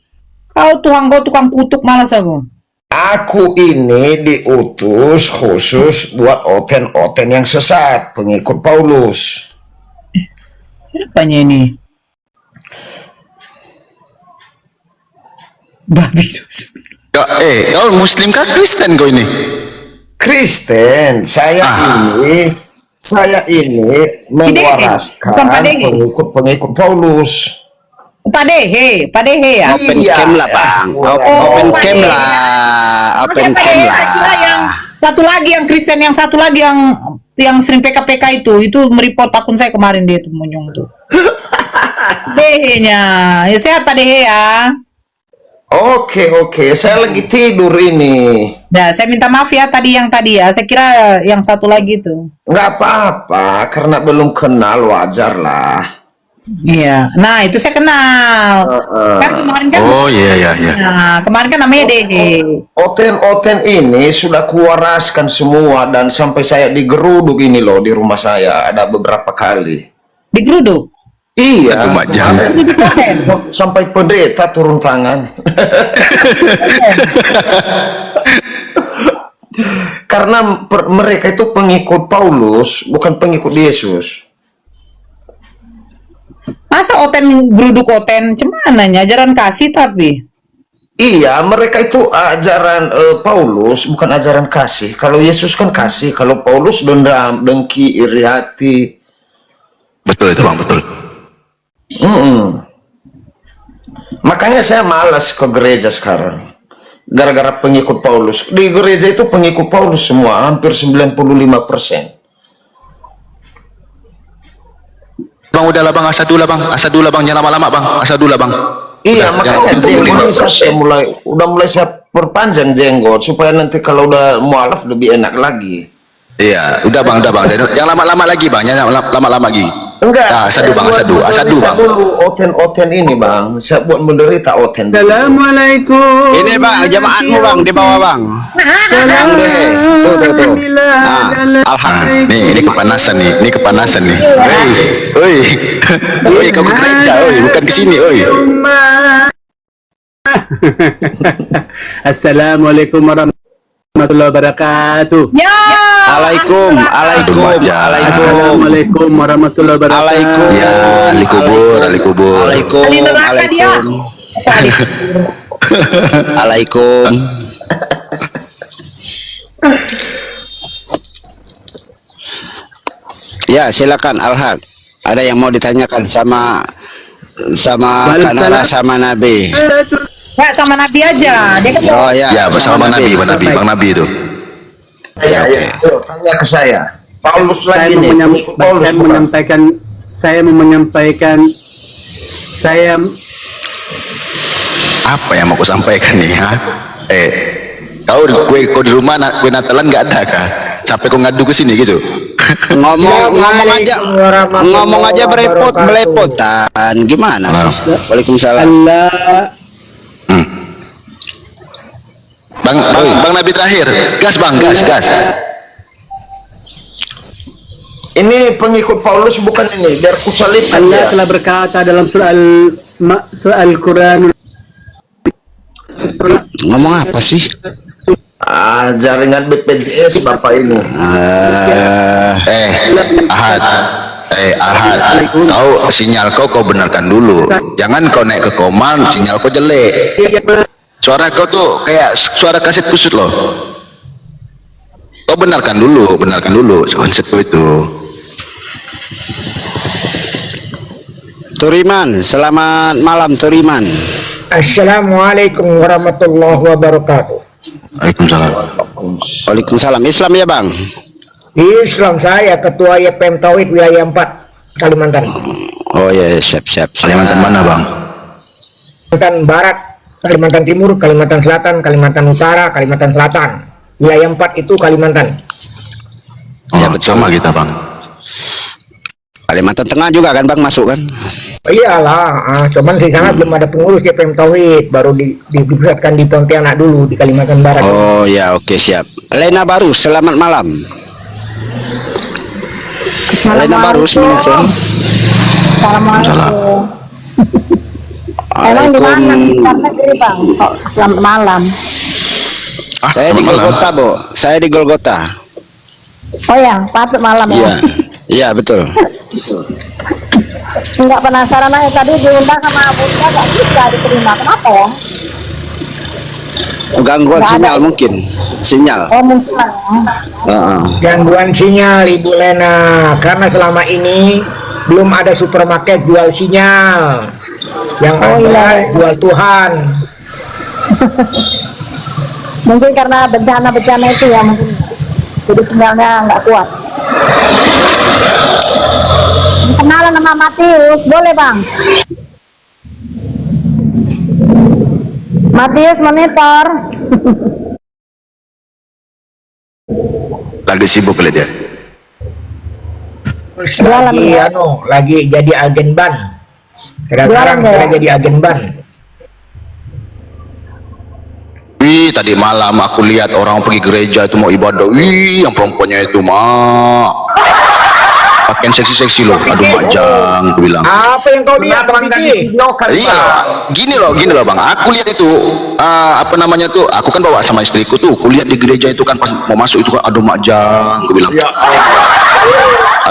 Kau tukang kutuk, malas aku. Aku ini diutus khusus buat oten-oten yang sesat, pengikut Paulus. Siapanya ini? Babi dos. kau Muslim kah Kristen kau ini? Kristen, saya ini mewaraskan pengikut Paulus. Padehe ya. Open cam lah Bang. Open cam lah. Open cam lah. Saya kira yang satu lagi yang Kristen, yang satu lagi yang sering PKPK itu mereport akun saya kemarin, dia tuh munyong tuh. Padehenya, ya sehat Padehe ya. Oke, saya lagi tidur ini. Nah, saya minta maaf ya tadi ya. Saya kira yang satu lagi tuh. Nggak apa-apa, karena belum kenal wajar lah. Iya. Nah, itu saya kenal. Kan kemarin kan. Oh iya. Nah, kemarin kan namanya Dede. Oten ini sudah kuwaraskan semua dan sampai saya digeruduk ini loh di rumah saya ada beberapa kali. Digeruduk? Iya. Jangan. Sampai pendeta turun tangan. Karena mereka itu pengikut Paulus, bukan pengikut Yesus. Masa Oten geruduk Oten? Cumananya ajaran kasih tapi. Iya, mereka itu ajaran Paulus, bukan ajaran kasih. Kalau Yesus kan kasih, kalau Paulus dendam, dengki, iri hati. Betul itu Bang, betul. Makanya saya malas ke gereja sekarang. Gara-gara pengikut Paulus. Di gereja itu pengikut Paulus semua, hampir 95%. Bang udahlah Bang, asadulah Bang, jangan lama-lama Bang, asadulah Bang. Iya, Udah, makanya jenggot saya mulai saya perpanjang jenggot supaya nanti kalau udah mualaf lebih enak lagi. Iya, udah Bang, jangan lama-lama lagi Bang, jangan lama-lama lagi. Enggak, Nah, asadu Bang. Dulu Oten ini Bang, saya buat menderita Oten. Assalamualaikum. Ini Bang, jamaatmu Bang di bawah Bang. Tuh. Alhamdulillah. Nih, ini kepanasan nih. Oi, kamu ke gereja, bukan ke sini, Assalamualaikum warahmatullahi wabarakatuh. Ya. Assalamualaikum warahmatullahi wabarakatuh. Ya, ali kubur. Alaikum. Ya, silakan Al-Haq. Ada yang mau ditanyakan sama Kanara sama Nabi. Nggak sama Nabi aja. Dia kan Oh ya. Ya, bersama Bang Nabi itu. Ya, oke. Tanya ke saya. Paulus lagi nih. Saya mau menyampaikan Apa yang mau aku sampaikan nih, ha? Kau di rumah kue Natalan nggak ada kah? Sampai kau ngadu ke sini gitu? ngomong aja belepotan gimana sih? Waalaikumsalam. Bang Nabi terakhir, gas Bang, gas. Ini pengikut Paulus bukan ini, biar kusalib. Allah telah berkata dalam surah Al-Quran. Ngomong apa sih? Jaringan BPJS Bapak ini. Ahad, kau sinyal kau benarkan dulu. Jangan kau naik ke koman, sinyal kau jelek. Suara kau tuh kayak suara kaset kusut loh. Kau benarkan dulu konsep itu. Turiman, selamat malam Turiman. Assalamualaikum warahmatullahi wabarakatuh. Waalaikumsalam. Islam ya Bang? Islam, saya Ketua YPM Tauhid Wilayah 4 Kalimantan. Oh ya, siap. Kalimantan mana Bang? Kalimantan Barat, Kalimantan Timur, Kalimantan Selatan, Kalimantan Utara, Kalimantan Selatan. Wilayah 4 itu Kalimantan. Ya betul, sama kita Bang. Kalimantan Tengah juga kan Bang masuk kan? Iyalah, cuman di sana belum ada pengurus YPM Tauhid, baru dipusatkan di Pontianak dulu di Kalimantan Barat. Oh ya, oke siap. Lena Barus, selamat malam. Lena Barus, Assalamualaikum. Emang di mana? Karena negeri Bang. Kok selamat malam. Saya di Golgota, Bu. Saya di Golgota. Oh ya, patut malam ya. Iya, betul. Enggak penasaran aja, tadi diundang sama Bunda nggak bisa diterima. Kenapa ya? Gangguan sinyal mungkin. Sinyal. Oh mungkin. Gangguan sinyal Ibu Lena, karena selama ini belum ada supermarket jual sinyal. Yang ada jual Tuhan. Mungkin karena bencana-bencana itu ya mungkin. Jadi sinyalnya nggak kuat. Kenalan sama Matius, boleh Bang? Matius monitor. Lagi sibuk kali dia. Lagi jadi agen ban. Sekarang gereja di agen ban. Wih, tadi malam aku lihat orang pergi gereja itu mau ibadah. Wih, yang perempuannya itu pakaian seksi-seksi loh. Aduh majang, aku bilang. Apa yang kau lihat, Bang Vicky? Iya, gini loh bang. Aku lihat itu apa namanya tuh? Aku kan bawa sama istriku tuh. Aku lihat di gereja itu kan pas mau masuk itu kan, aduh majang, aku bilang.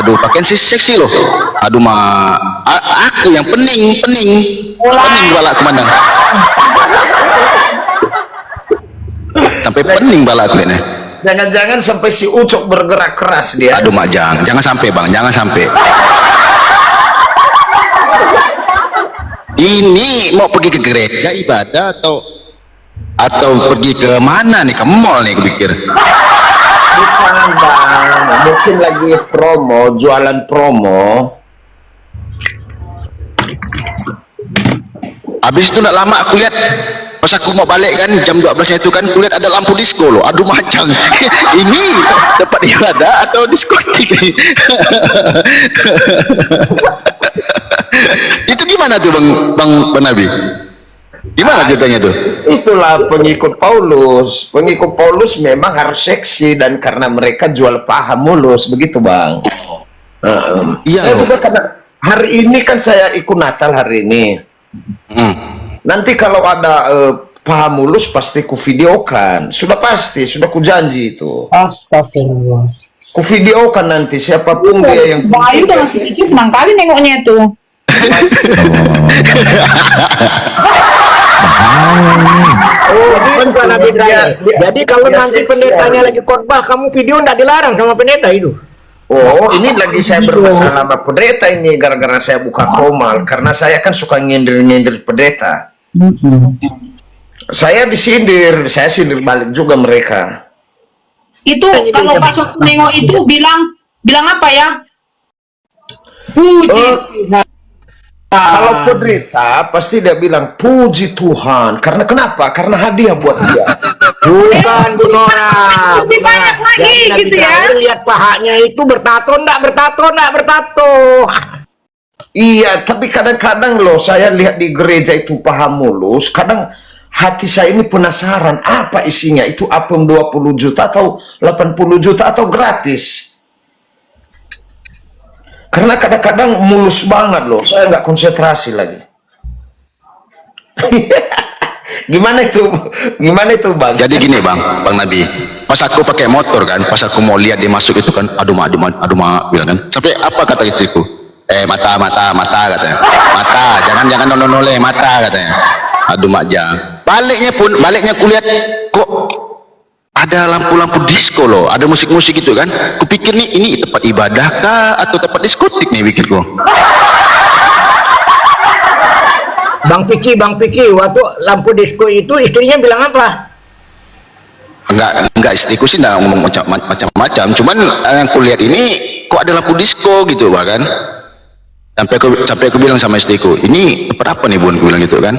Aduh pakaian seksi loh. Aduh aku yang pening kepala aku mandang. Sampai pening bala aku ini. Jangan-jangan sampai si Ucok bergerak keras dia. Aduh majang, jangan sampai bang, jangan sampai. Ini mau pergi ke gereja ibadah atau pergi ke mana nih, ke mall nih aku pikir. Bukan bang, mungkin lagi promo, jualan promo. Habis itu nggak lama aku lihat, pas aku mau balik kan jam 12 itu kan, aku lihat ada lampu disco loh. Aduh macam ini tempat ibadah atau diskotik nih. Itu gimana tuh bang Nabi? Gimana ceritanya tuh? Itulah pengikut Paulus. Pengikut Paulus memang harus seksi, dan karena mereka jual paham mulus, begitu bang. Iya. Saya juga karena hari ini kan saya ikut Natal hari ini. Nanti kalau ada paham mulus pasti ku videokan. Sudah pasti, sudah ku janji itu. Astagfirullah. Ku videokan nanti siapapun dia yang Bayu dengan sedikit senang kali nengoknya itu. Jadi kalau nanti pendetanya lagi khotbah, kamu video nggak dilarang sama pendeta itu? Oh, ini lagi saya bermasalah sama pendeta ini gara-gara saya buka komal, karena saya kan suka nyindir-nyindir pendeta. Saya disindir, saya sindir balik juga mereka. Itu kalau pas waktu nengok itu bilang apa ya? Puji Tuhan. Kalau pendeta pasti dia bilang puji Tuhan. Karena kenapa? Karena hadiah buat dia. Bukan Bu Nora. Lebih banyak lagi gitu ya. Lihat pahanya itu bertato enggak bertato. Iya, tapi kadang-kadang loh saya lihat di gereja itu paham mulus, kadang hati saya ini penasaran apa isinya. Itu apem 20 juta atau 80 juta atau gratis? Karena kadang-kadang mulus banget loh, saya nggak konsentrasi lagi. Gimana itu bang? Jadi gini bang Nabi, pas aku pakai motor kan, pas aku mau lihat dia masuk itu kan, aduh mak bilang kan, sampai apa kata istriku? Mata katanya, mata, jangan noleh mata katanya. Aduh mak jangan. Baliknya kulihat kok ada lampu-lampu disco loh, ada musik-musik gitu kan. Kupikir nih ini tempat ibadah kah atau tempat diskotik nih pikirku. Bang Piki, waktu lampu disco itu istrinya bilang apa? Enggak istriku sih enggak ngomong macam-macam, cuman yang kulihat ini kok ada lampu disco gitu bahkan. Sampai aku bilang sama istriku, ini tempat apa nih bun? Aku bilang gitu kan.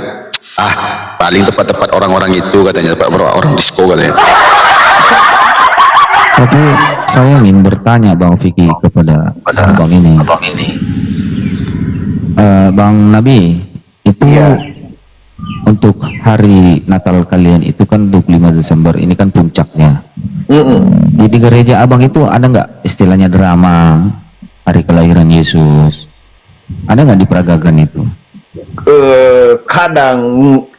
Paling tempat-tempat orang-orang itu katanya, tempat orang disco katanya. Tapi saya ingin bertanya Bang Vicky kepada Abang ini. Bang Nabi, itu untuk hari Natal kalian itu kan 25 Desember, ini kan puncaknya. Di gereja Abang itu ada nggak istilahnya drama hari kelahiran Yesus? Ada nggak di peragagan itu? Kadang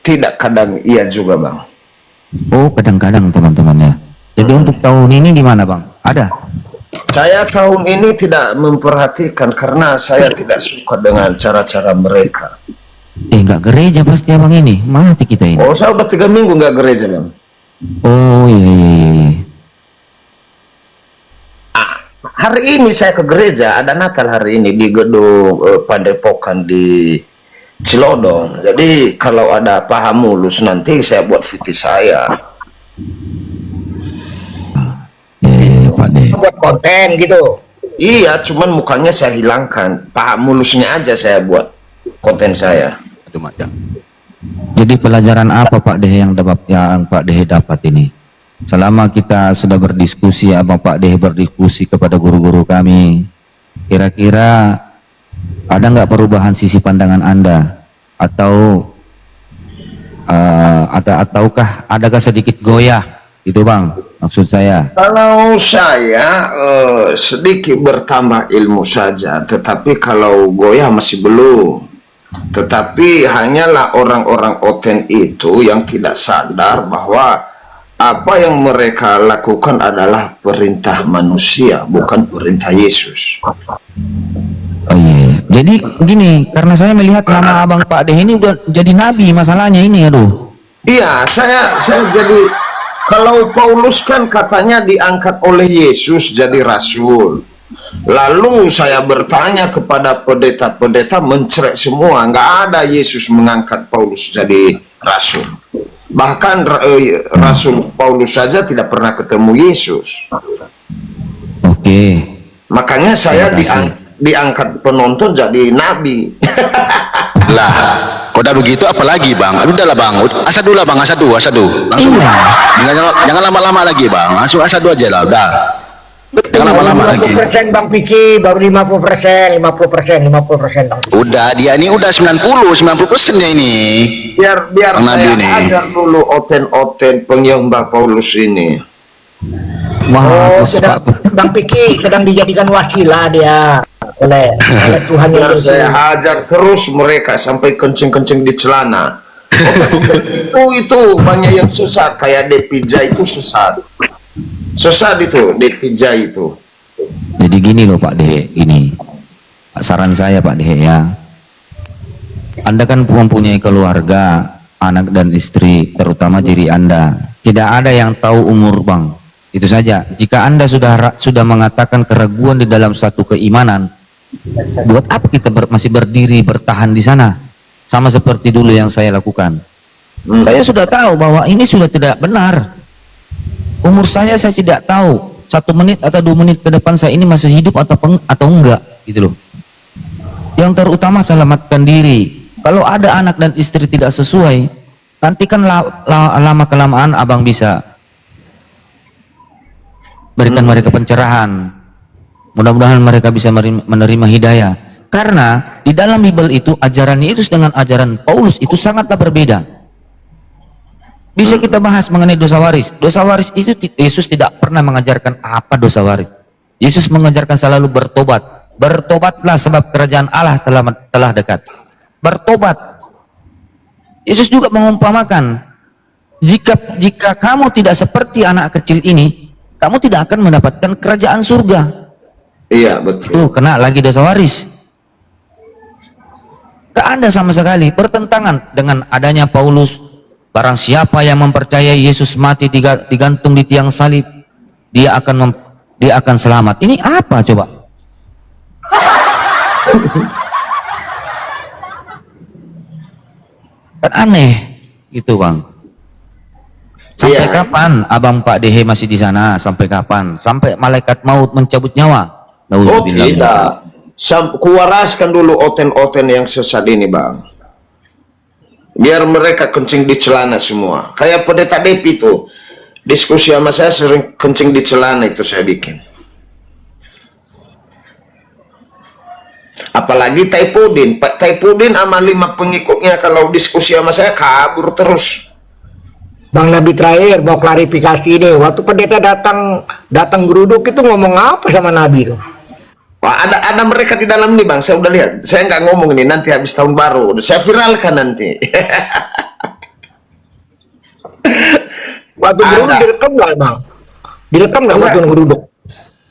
tidak, kadang iya juga bang. Oh kadang-kadang teman-temannya. Jadi untuk tahun ini di mana bang? Ada? Saya tahun ini tidak memperhatikan karena saya tidak suka dengan cara-cara mereka. Nggak gereja pasti abang ini, mati kita ini. Oh saya udah 3 minggu nggak gereja bang. Oh iya. Hari ini saya ke gereja, ada Natal hari ini di gedung Padepokan di Cilodong. Jadi kalau ada paham mulus nanti saya buat VT saya. Buat konten gitu. Iya, cuman mukanya saya hilangkan, paham mulusnya aja saya buat konten saya. Jadi pelajaran apa Pak Dehe yang Pak Dehe dapat ini? Selama kita sudah berdiskusi, Abang Pak Dehe berdiskusi kepada guru-guru kami, kira-kira ada nggak perubahan sisi pandangan Anda, atau ataukah adakah sedikit goyah gitu Bang, maksud saya? Kalau saya sedikit bertambah ilmu saja, tetapi kalau goyah masih belum. Tetapi hanyalah orang-orang oten itu yang tidak sadar bahwa apa yang mereka lakukan adalah perintah manusia, bukan perintah Yesus. Oh iya. Jadi gini, karena saya melihat nama Abang Pak Deh ini udah jadi nabi, masalahnya ini, aduh. Iya, saya jadi, kalau Paulus kan katanya diangkat oleh Yesus jadi rasul. Lalu saya bertanya kepada pendeta-pendeta, mencerek semua, nggak ada Yesus mengangkat Paulus jadi rasul. Bahkan Rasul Paulus saja tidak pernah ketemu Yesus. Oke. Makanya saya diangkat penonton jadi nabi. Lah, kok udah begitu apalagi Bang? Udahlah Bang, asadu lah Bang, asadu. Langsung. Jangan lama-lama lagi Bang, langsung asadu aja lah, udah. Jangan lama-lama lagi. 50% Bang Piki, baru 50%, 50% Bang. Udah, dia ini udah 90% ya ini. Biar Bang saya Nabi ajar dulu oten-oten penyembah Paulus ini. Wah, Bang Piki sedang dijadikan wasilah dia oleh Tuhan Biar Yesus. saya hajar terus mereka sampai kencing-kencing di celana. itu banyak yang sesat, kayak Depija itu sesat itu Depija itu. Jadi gini loh Pak Deh, ini saran saya Pak Deh ya. Anda kan mempunyai keluarga, anak dan istri, terutama diri Anda. Tidak ada yang tahu umur Bang. Itu saja. Jika Anda sudah mengatakan keraguan di dalam satu keimanan, buat apa kita masih berdiri bertahan di sana? Sama seperti dulu yang saya lakukan. Saya sudah tahu bahwa ini sudah tidak benar. Umur saya tidak tahu 1 menit atau 2 menit ke depan saya ini masih hidup atau enggak, gitu loh. Yang terutama selamatkan diri. Kalau ada anak dan istri tidak sesuai, nanti kan lama kelamaan abang bisa berikan mereka pencerahan. Mudah-mudahan mereka bisa menerima hidayah. Karena di dalam Bible itu ajaran Yesus dengan ajaran Paulus itu sangatlah berbeda. Bisa kita bahas mengenai dosa waris. Dosa waris itu Yesus tidak pernah mengajarkan apa dosa waris. Yesus mengajarkan selalu bertobat. Bertobatlah sebab kerajaan Allah telah dekat. Bertobat. Yesus juga mengumpamakan, jika kamu tidak seperti anak kecil ini, kamu tidak akan mendapatkan kerajaan surga. Iya, betul. Tuh, kena lagi dosa waris. Tidak ada sama sekali pertentangan dengan adanya Paulus. Barang siapa yang mempercayai Yesus mati digantung di tiang salib, dia akan selamat. Ini apa coba? Kan aneh gitu Bang. Sampai kapan Abang Pak Dehe masih di sana? Sampai kapan? Sampai malaikat maut mencabut nyawa? Oh tidak. Kuwaraskan dulu oten-oten yang sesat ini Bang. Biar mereka kencing di celana semua. Kayak pendeta Depi itu. Diskusi sama saya sering kencing di celana itu saya bikin. Apalagi Taipudin. Pak Taipudin sama 5 pengikutnya kalau diskusi sama saya kabur terus. Bang Nabi terakhir mau klarifikasi ini. Waktu pendeta datang geruduk itu ngomong apa sama Nabi itu? Wah, ada mereka di dalam nih Bang, saya udah lihat. Saya nggak ngomong ini, nanti habis tahun baru saya viralkan nanti. Waktu geruduk direkam nggak Bang? Direkam nggak waktu geruduk?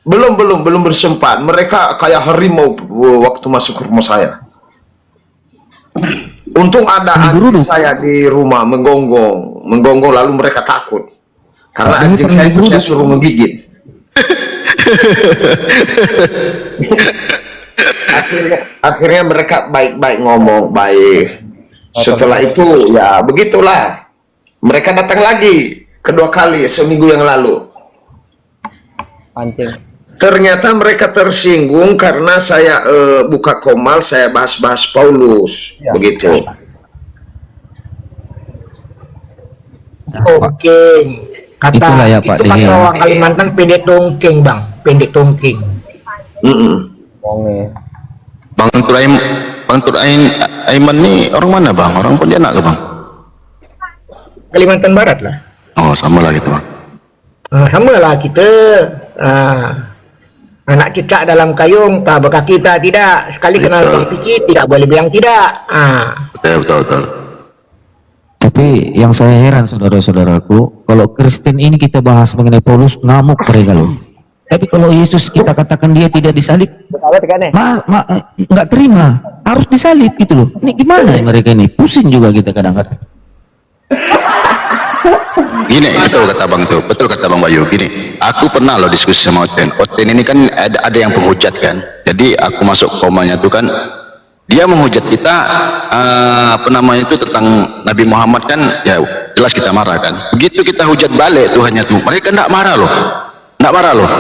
Belum bersempat. Mereka kayak harimau waktu masuk ke rumah saya. Untung ada anjing saya di rumah menggonggong lalu mereka takut. Karena anjing saya itu saya suruh menggigit. akhirnya mereka baik-baik ngomong baik. Setelah itu ya begitulah, mereka datang lagi kedua kali seminggu yang lalu. Ternyata mereka tersinggung karena saya buka komal, saya bahas-bahas Paulus begitu. Oke, kata itulah ya, Pak itu kata Dehe. orang Kalimantan pendek tongking Bang, pendek tongking. Bang Bang Tur Aiman nih orang mana bang? Orang Pontianak ke bang? Kalimantan Barat lah. Oh sama lah gitu bang. Sama lah kita. Anak cicak dalam kayung, tak bekah kita tidak. Sekali kenal Bang Pici, tidak boleh bilang tidak. Betul. Tapi yang saya heran saudara-saudaraku, kalau Kristen ini kita bahas mengenai Paulus, ngamuk mereka loh. Tapi kalau Yesus kita katakan dia tidak disalib, nggak terima, harus disalib gitu loh. Ini gimana ya mereka ini? Pusing juga kita kadang-kadang. Gini, betul kata bang itu, betul kata bang Bayu. Gini, aku pernah loh diskusi sama Oten ini kan ada yang penghujat kan. Jadi aku masuk komanya tuh kan, dia menghujat kita apa namanya itu tentang Nabi Muhammad kan, ya jelas kita marah kan. Begitu kita hujat balik Tuhannya tuh, mereka enggak marah loh,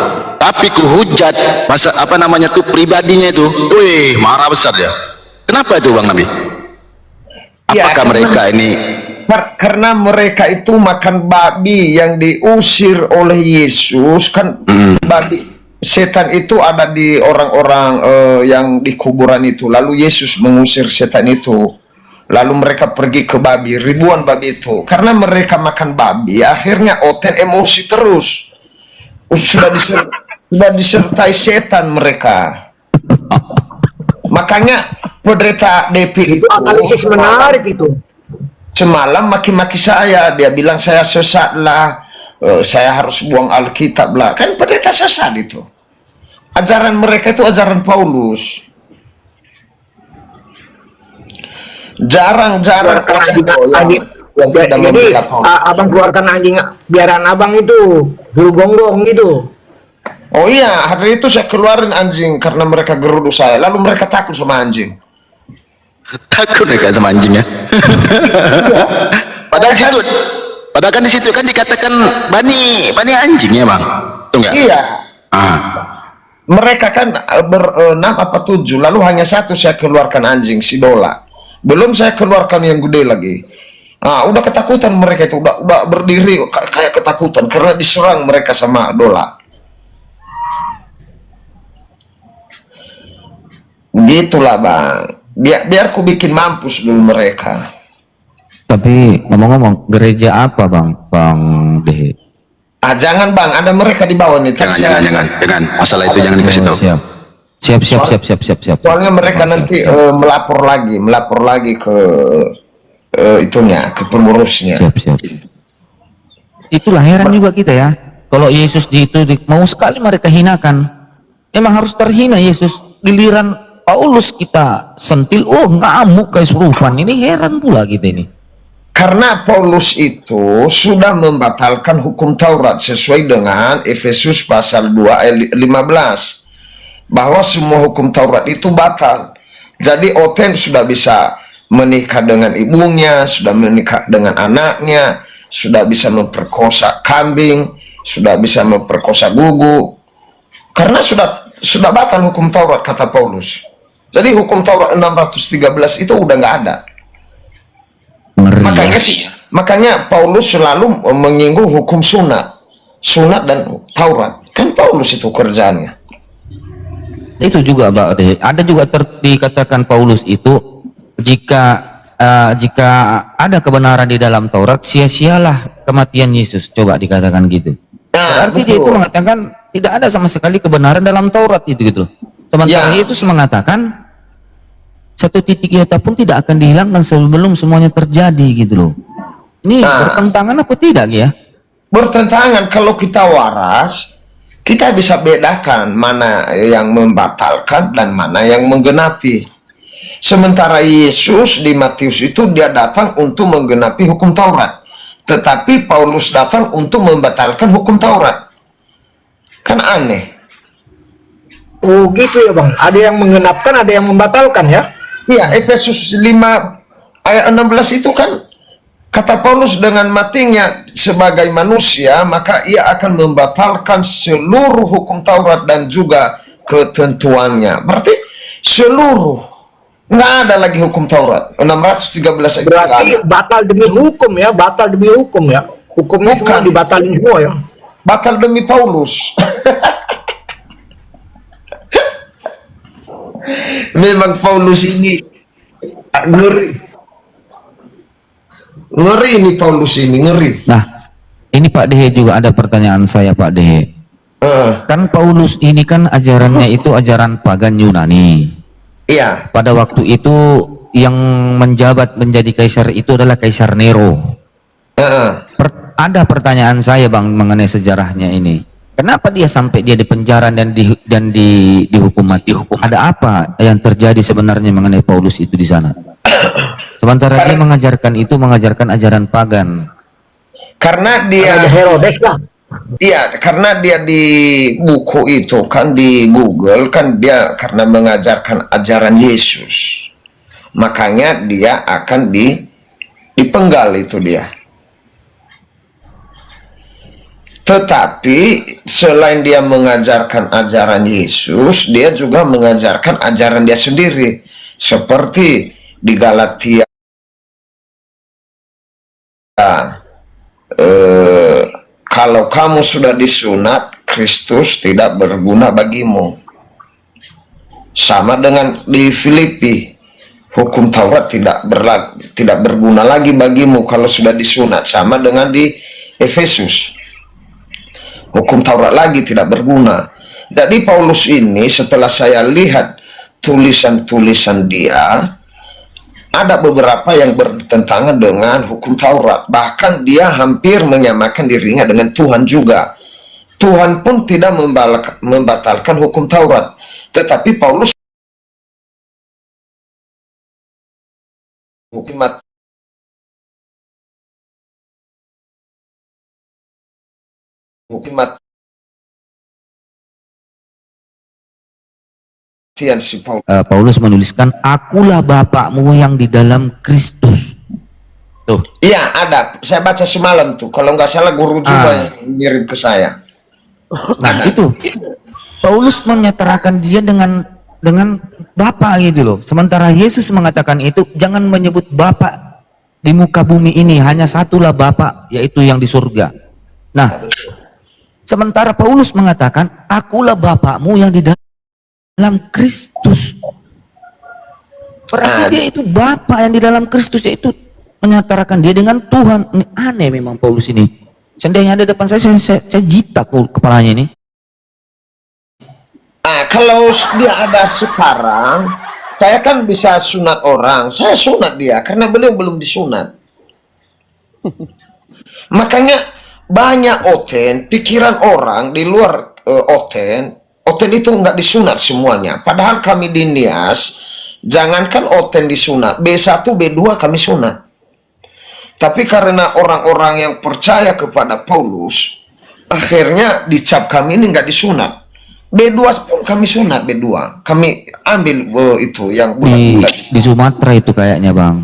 tapi ku hujat masa apa namanya tuh pribadinya itu, wih marah besar dia. Kenapa itu bang Nabi? Apakah mereka ini karena mereka itu makan babi yang diusir oleh Yesus kan? Babi setan itu ada di orang-orang yang di kuburan itu, lalu Yesus mengusir setan itu, lalu mereka pergi ke babi, ribuan babi itu. Karena mereka makan babi, akhirnya Oten emosi terus, sudah disertai setan mereka. Makanya pendeta Depi itu analisis menarik itu. Semalam maki-maki saya, dia bilang saya sesat lah, saya harus buang Alkitab lah. Kan pendeta sesat itu. Ajaran mereka itu ajaran Paulus. Jarang-jarang yang tidak membela Paulus. Abang keluarkan anjing biaran abang itu, guru gonggong gitu. Oh iya, hari itu saya keluarin anjing karena mereka gerudu saya. Lalu mereka takut sama anjing. Takut mereka sama anjingnya. Padahal kan di situ kan dikatakan bani anjingnya bang, tuh enggak? Iya. Mereka kan berenam apa 7, lalu hanya satu saya keluarkan anjing si Dola. Belum saya keluarkan yang gede lagi. Udah ketakutan mereka itu, udah berdiri kayak ketakutan karena diserang mereka sama Dola. Begitulah bang. Biar ku bikin mampus dulu mereka. Tapi ngomong-ngomong, gereja apa bang Dehe? Jangan bang, ada mereka di bawah nih. Jangan. Masalah itu jangan dikasih tahu. Siap. Soalnya mereka nanti melapor lagi ke itunya, ke pengurusnya. Siap. Itulah heran juga kita ya. Kalau Yesus mau sekali mereka hinakan, memang harus terhina Yesus. Giliran Paulus kita sentil, ngamuk kayak surupan. Ini heran pula kita ini. Karena Paulus itu sudah membatalkan hukum Taurat sesuai dengan Efesus pasal 2 ayat 15. Bahwa semua hukum Taurat itu batal. Jadi Oten sudah bisa menikah dengan ibunya, sudah menikah dengan anaknya, sudah bisa memperkosa kambing, sudah bisa memperkosa gugu. Karena sudah batal hukum Taurat kata Paulus. Jadi hukum Taurat 613 itu udah nggak ada. Makanya Paulus selalu menyinggung hukum sunat dan Taurat. Kan Paulus itu kerjaannya. Itu juga Mbak Dehe. Ada juga dikatakan Paulus itu jika ada kebenaran di dalam Taurat, sia-sialah kematian Yesus. Coba dikatakan gitu. Berarti dia itu mengatakan tidak ada sama sekali kebenaran dalam Taurat itu gitu. Sementara Yesus mengatakan satu titik iota pun tidak akan dihilangkan sebelum semuanya terjadi gitu loh. Ini bertentangan apa tidak ya? Bertentangan. Kalau kita waras, kita bisa bedakan mana yang membatalkan dan mana yang menggenapi. Sementara Yesus di Matius itu dia datang untuk menggenapi hukum Taurat, tetapi Paulus datang untuk membatalkan hukum Taurat. Kan aneh. Oh gitu ya bang, ada yang menggenapkan, ada yang membatalkan ya? Iya, Efesus 5 ayat 16 itu kan kata Paulus, dengan matinya sebagai manusia maka ia akan membatalkan seluruh hukum Taurat dan juga ketentuannya. Berarti seluruh, nggak ada lagi hukum Taurat 613 ayat. Berarti batal demi hukum ya, batal demi hukum ya. Hukumnya semua dibatalin semua ya. Batal demi Paulus. Memang Paulus ini ngeri. Ngeri ini Paulus ini, ngeri. Nah, ini Pak Dehe juga ada pertanyaan saya Pak Dehe. Kan Paulus ini kan ajarannya itu ajaran pagan Yunani. Iya. Pada waktu itu yang menjabat menjadi kaisar itu adalah Kaisar Nero. Ada pertanyaan saya Bang mengenai sejarahnya ini. Kenapa dia sampai dia dipenjara dan dihukum mati? Ada apa yang terjadi sebenarnya mengenai Paulus itu di sana? Sementara dia mengajarkan ajaran pagan. Karena dia Herodes lah. Iya, karena dia di buku itu kan di Google kan dia karena mengajarkan ajaran Yesus. Makanya dia akan dipenggal itu dia. Tetapi selain dia mengajarkan ajaran Yesus, dia juga mengajarkan ajaran dia sendiri. Seperti di Galatia, kalau kamu sudah disunat, Kristus tidak berguna bagimu. Sama dengan di Filipi, hukum Taurat tidak berguna lagi bagimu kalau sudah disunat. Sama dengan di Efesus, hukum Taurat lagi tidak berguna. Jadi Paulus ini setelah saya lihat tulisan-tulisan dia, ada beberapa yang bertentangan dengan hukum Taurat. Bahkan dia hampir menyamakan dirinya dengan Tuhan juga. Tuhan pun tidak membatalkan hukum Taurat. Tetapi Paulus hukum Paulus menuliskan, akulah bapakmu yang di dalam Kristus. Tuh. Iya, ada. Saya baca semalam tuh. Kalau nggak salah guru juga yang ngirim ke saya. Nah, itu. Paulus menyetarakan dia dengan Bapa gitu loh. Sementara Yesus mengatakan itu, jangan menyebut Bapa di muka bumi ini, hanya satulah Bapa, yaitu yang di surga. Nah, sementara Paulus mengatakan, akulah bapakmu yang di dalam Kristus. Berarti dia itu Bapa yang di dalam Kristus, yaitu menyatakan dia dengan Tuhan. Ini aneh memang Paulus ini. Seandainya ada depan saya jitak kepalanya ini. Kalau dia ada sekarang, saya kan bisa sunat orang. Saya sunat dia karena beliau belum disunat. Makanya banyak oten, pikiran orang di luar oten itu nggak disunat semuanya. Padahal kami di Nias, jangankan oten disunat, B1, B2 kami sunat. Tapi karena orang-orang yang percaya kepada Paulus, akhirnya dicap kami ini nggak disunat. B2 pun kami sunat, B2. Kami ambil itu yang bulat-bulat. Di Sumatera itu kayaknya Bang.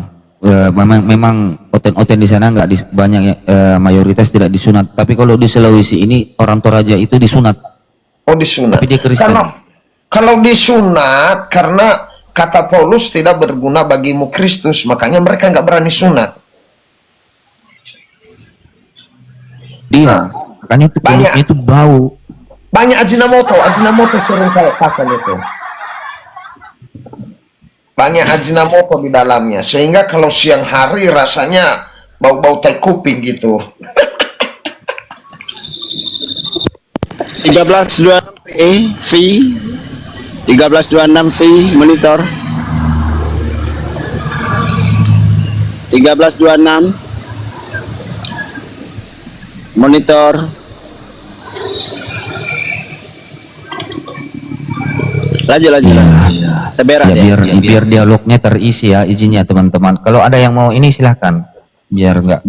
Memang oten-oten di sana nggak banyak mayoritas tidak disunat. Tapi kalau di Sulawesi ini orang Toraja itu disunat. Oh, disunat. Tapi dia Kristen. Kalau disunat karena kata Paulus tidak berguna bagimu Kristus, makanya mereka nggak berani sunat. Iya, makanya itu kulitnya itu bau. Banyak ajinomoto sering katakan itu. Banyak ajinomoto di dalamnya, sehingga kalau siang hari rasanya bau-bau tai kuping gitu. 1326 V 1326 V monitor 1326 monitor lanjut biar dialognya terisi ya, izinnya teman-teman. Kalau ada yang mau ini silahkan, biar nggak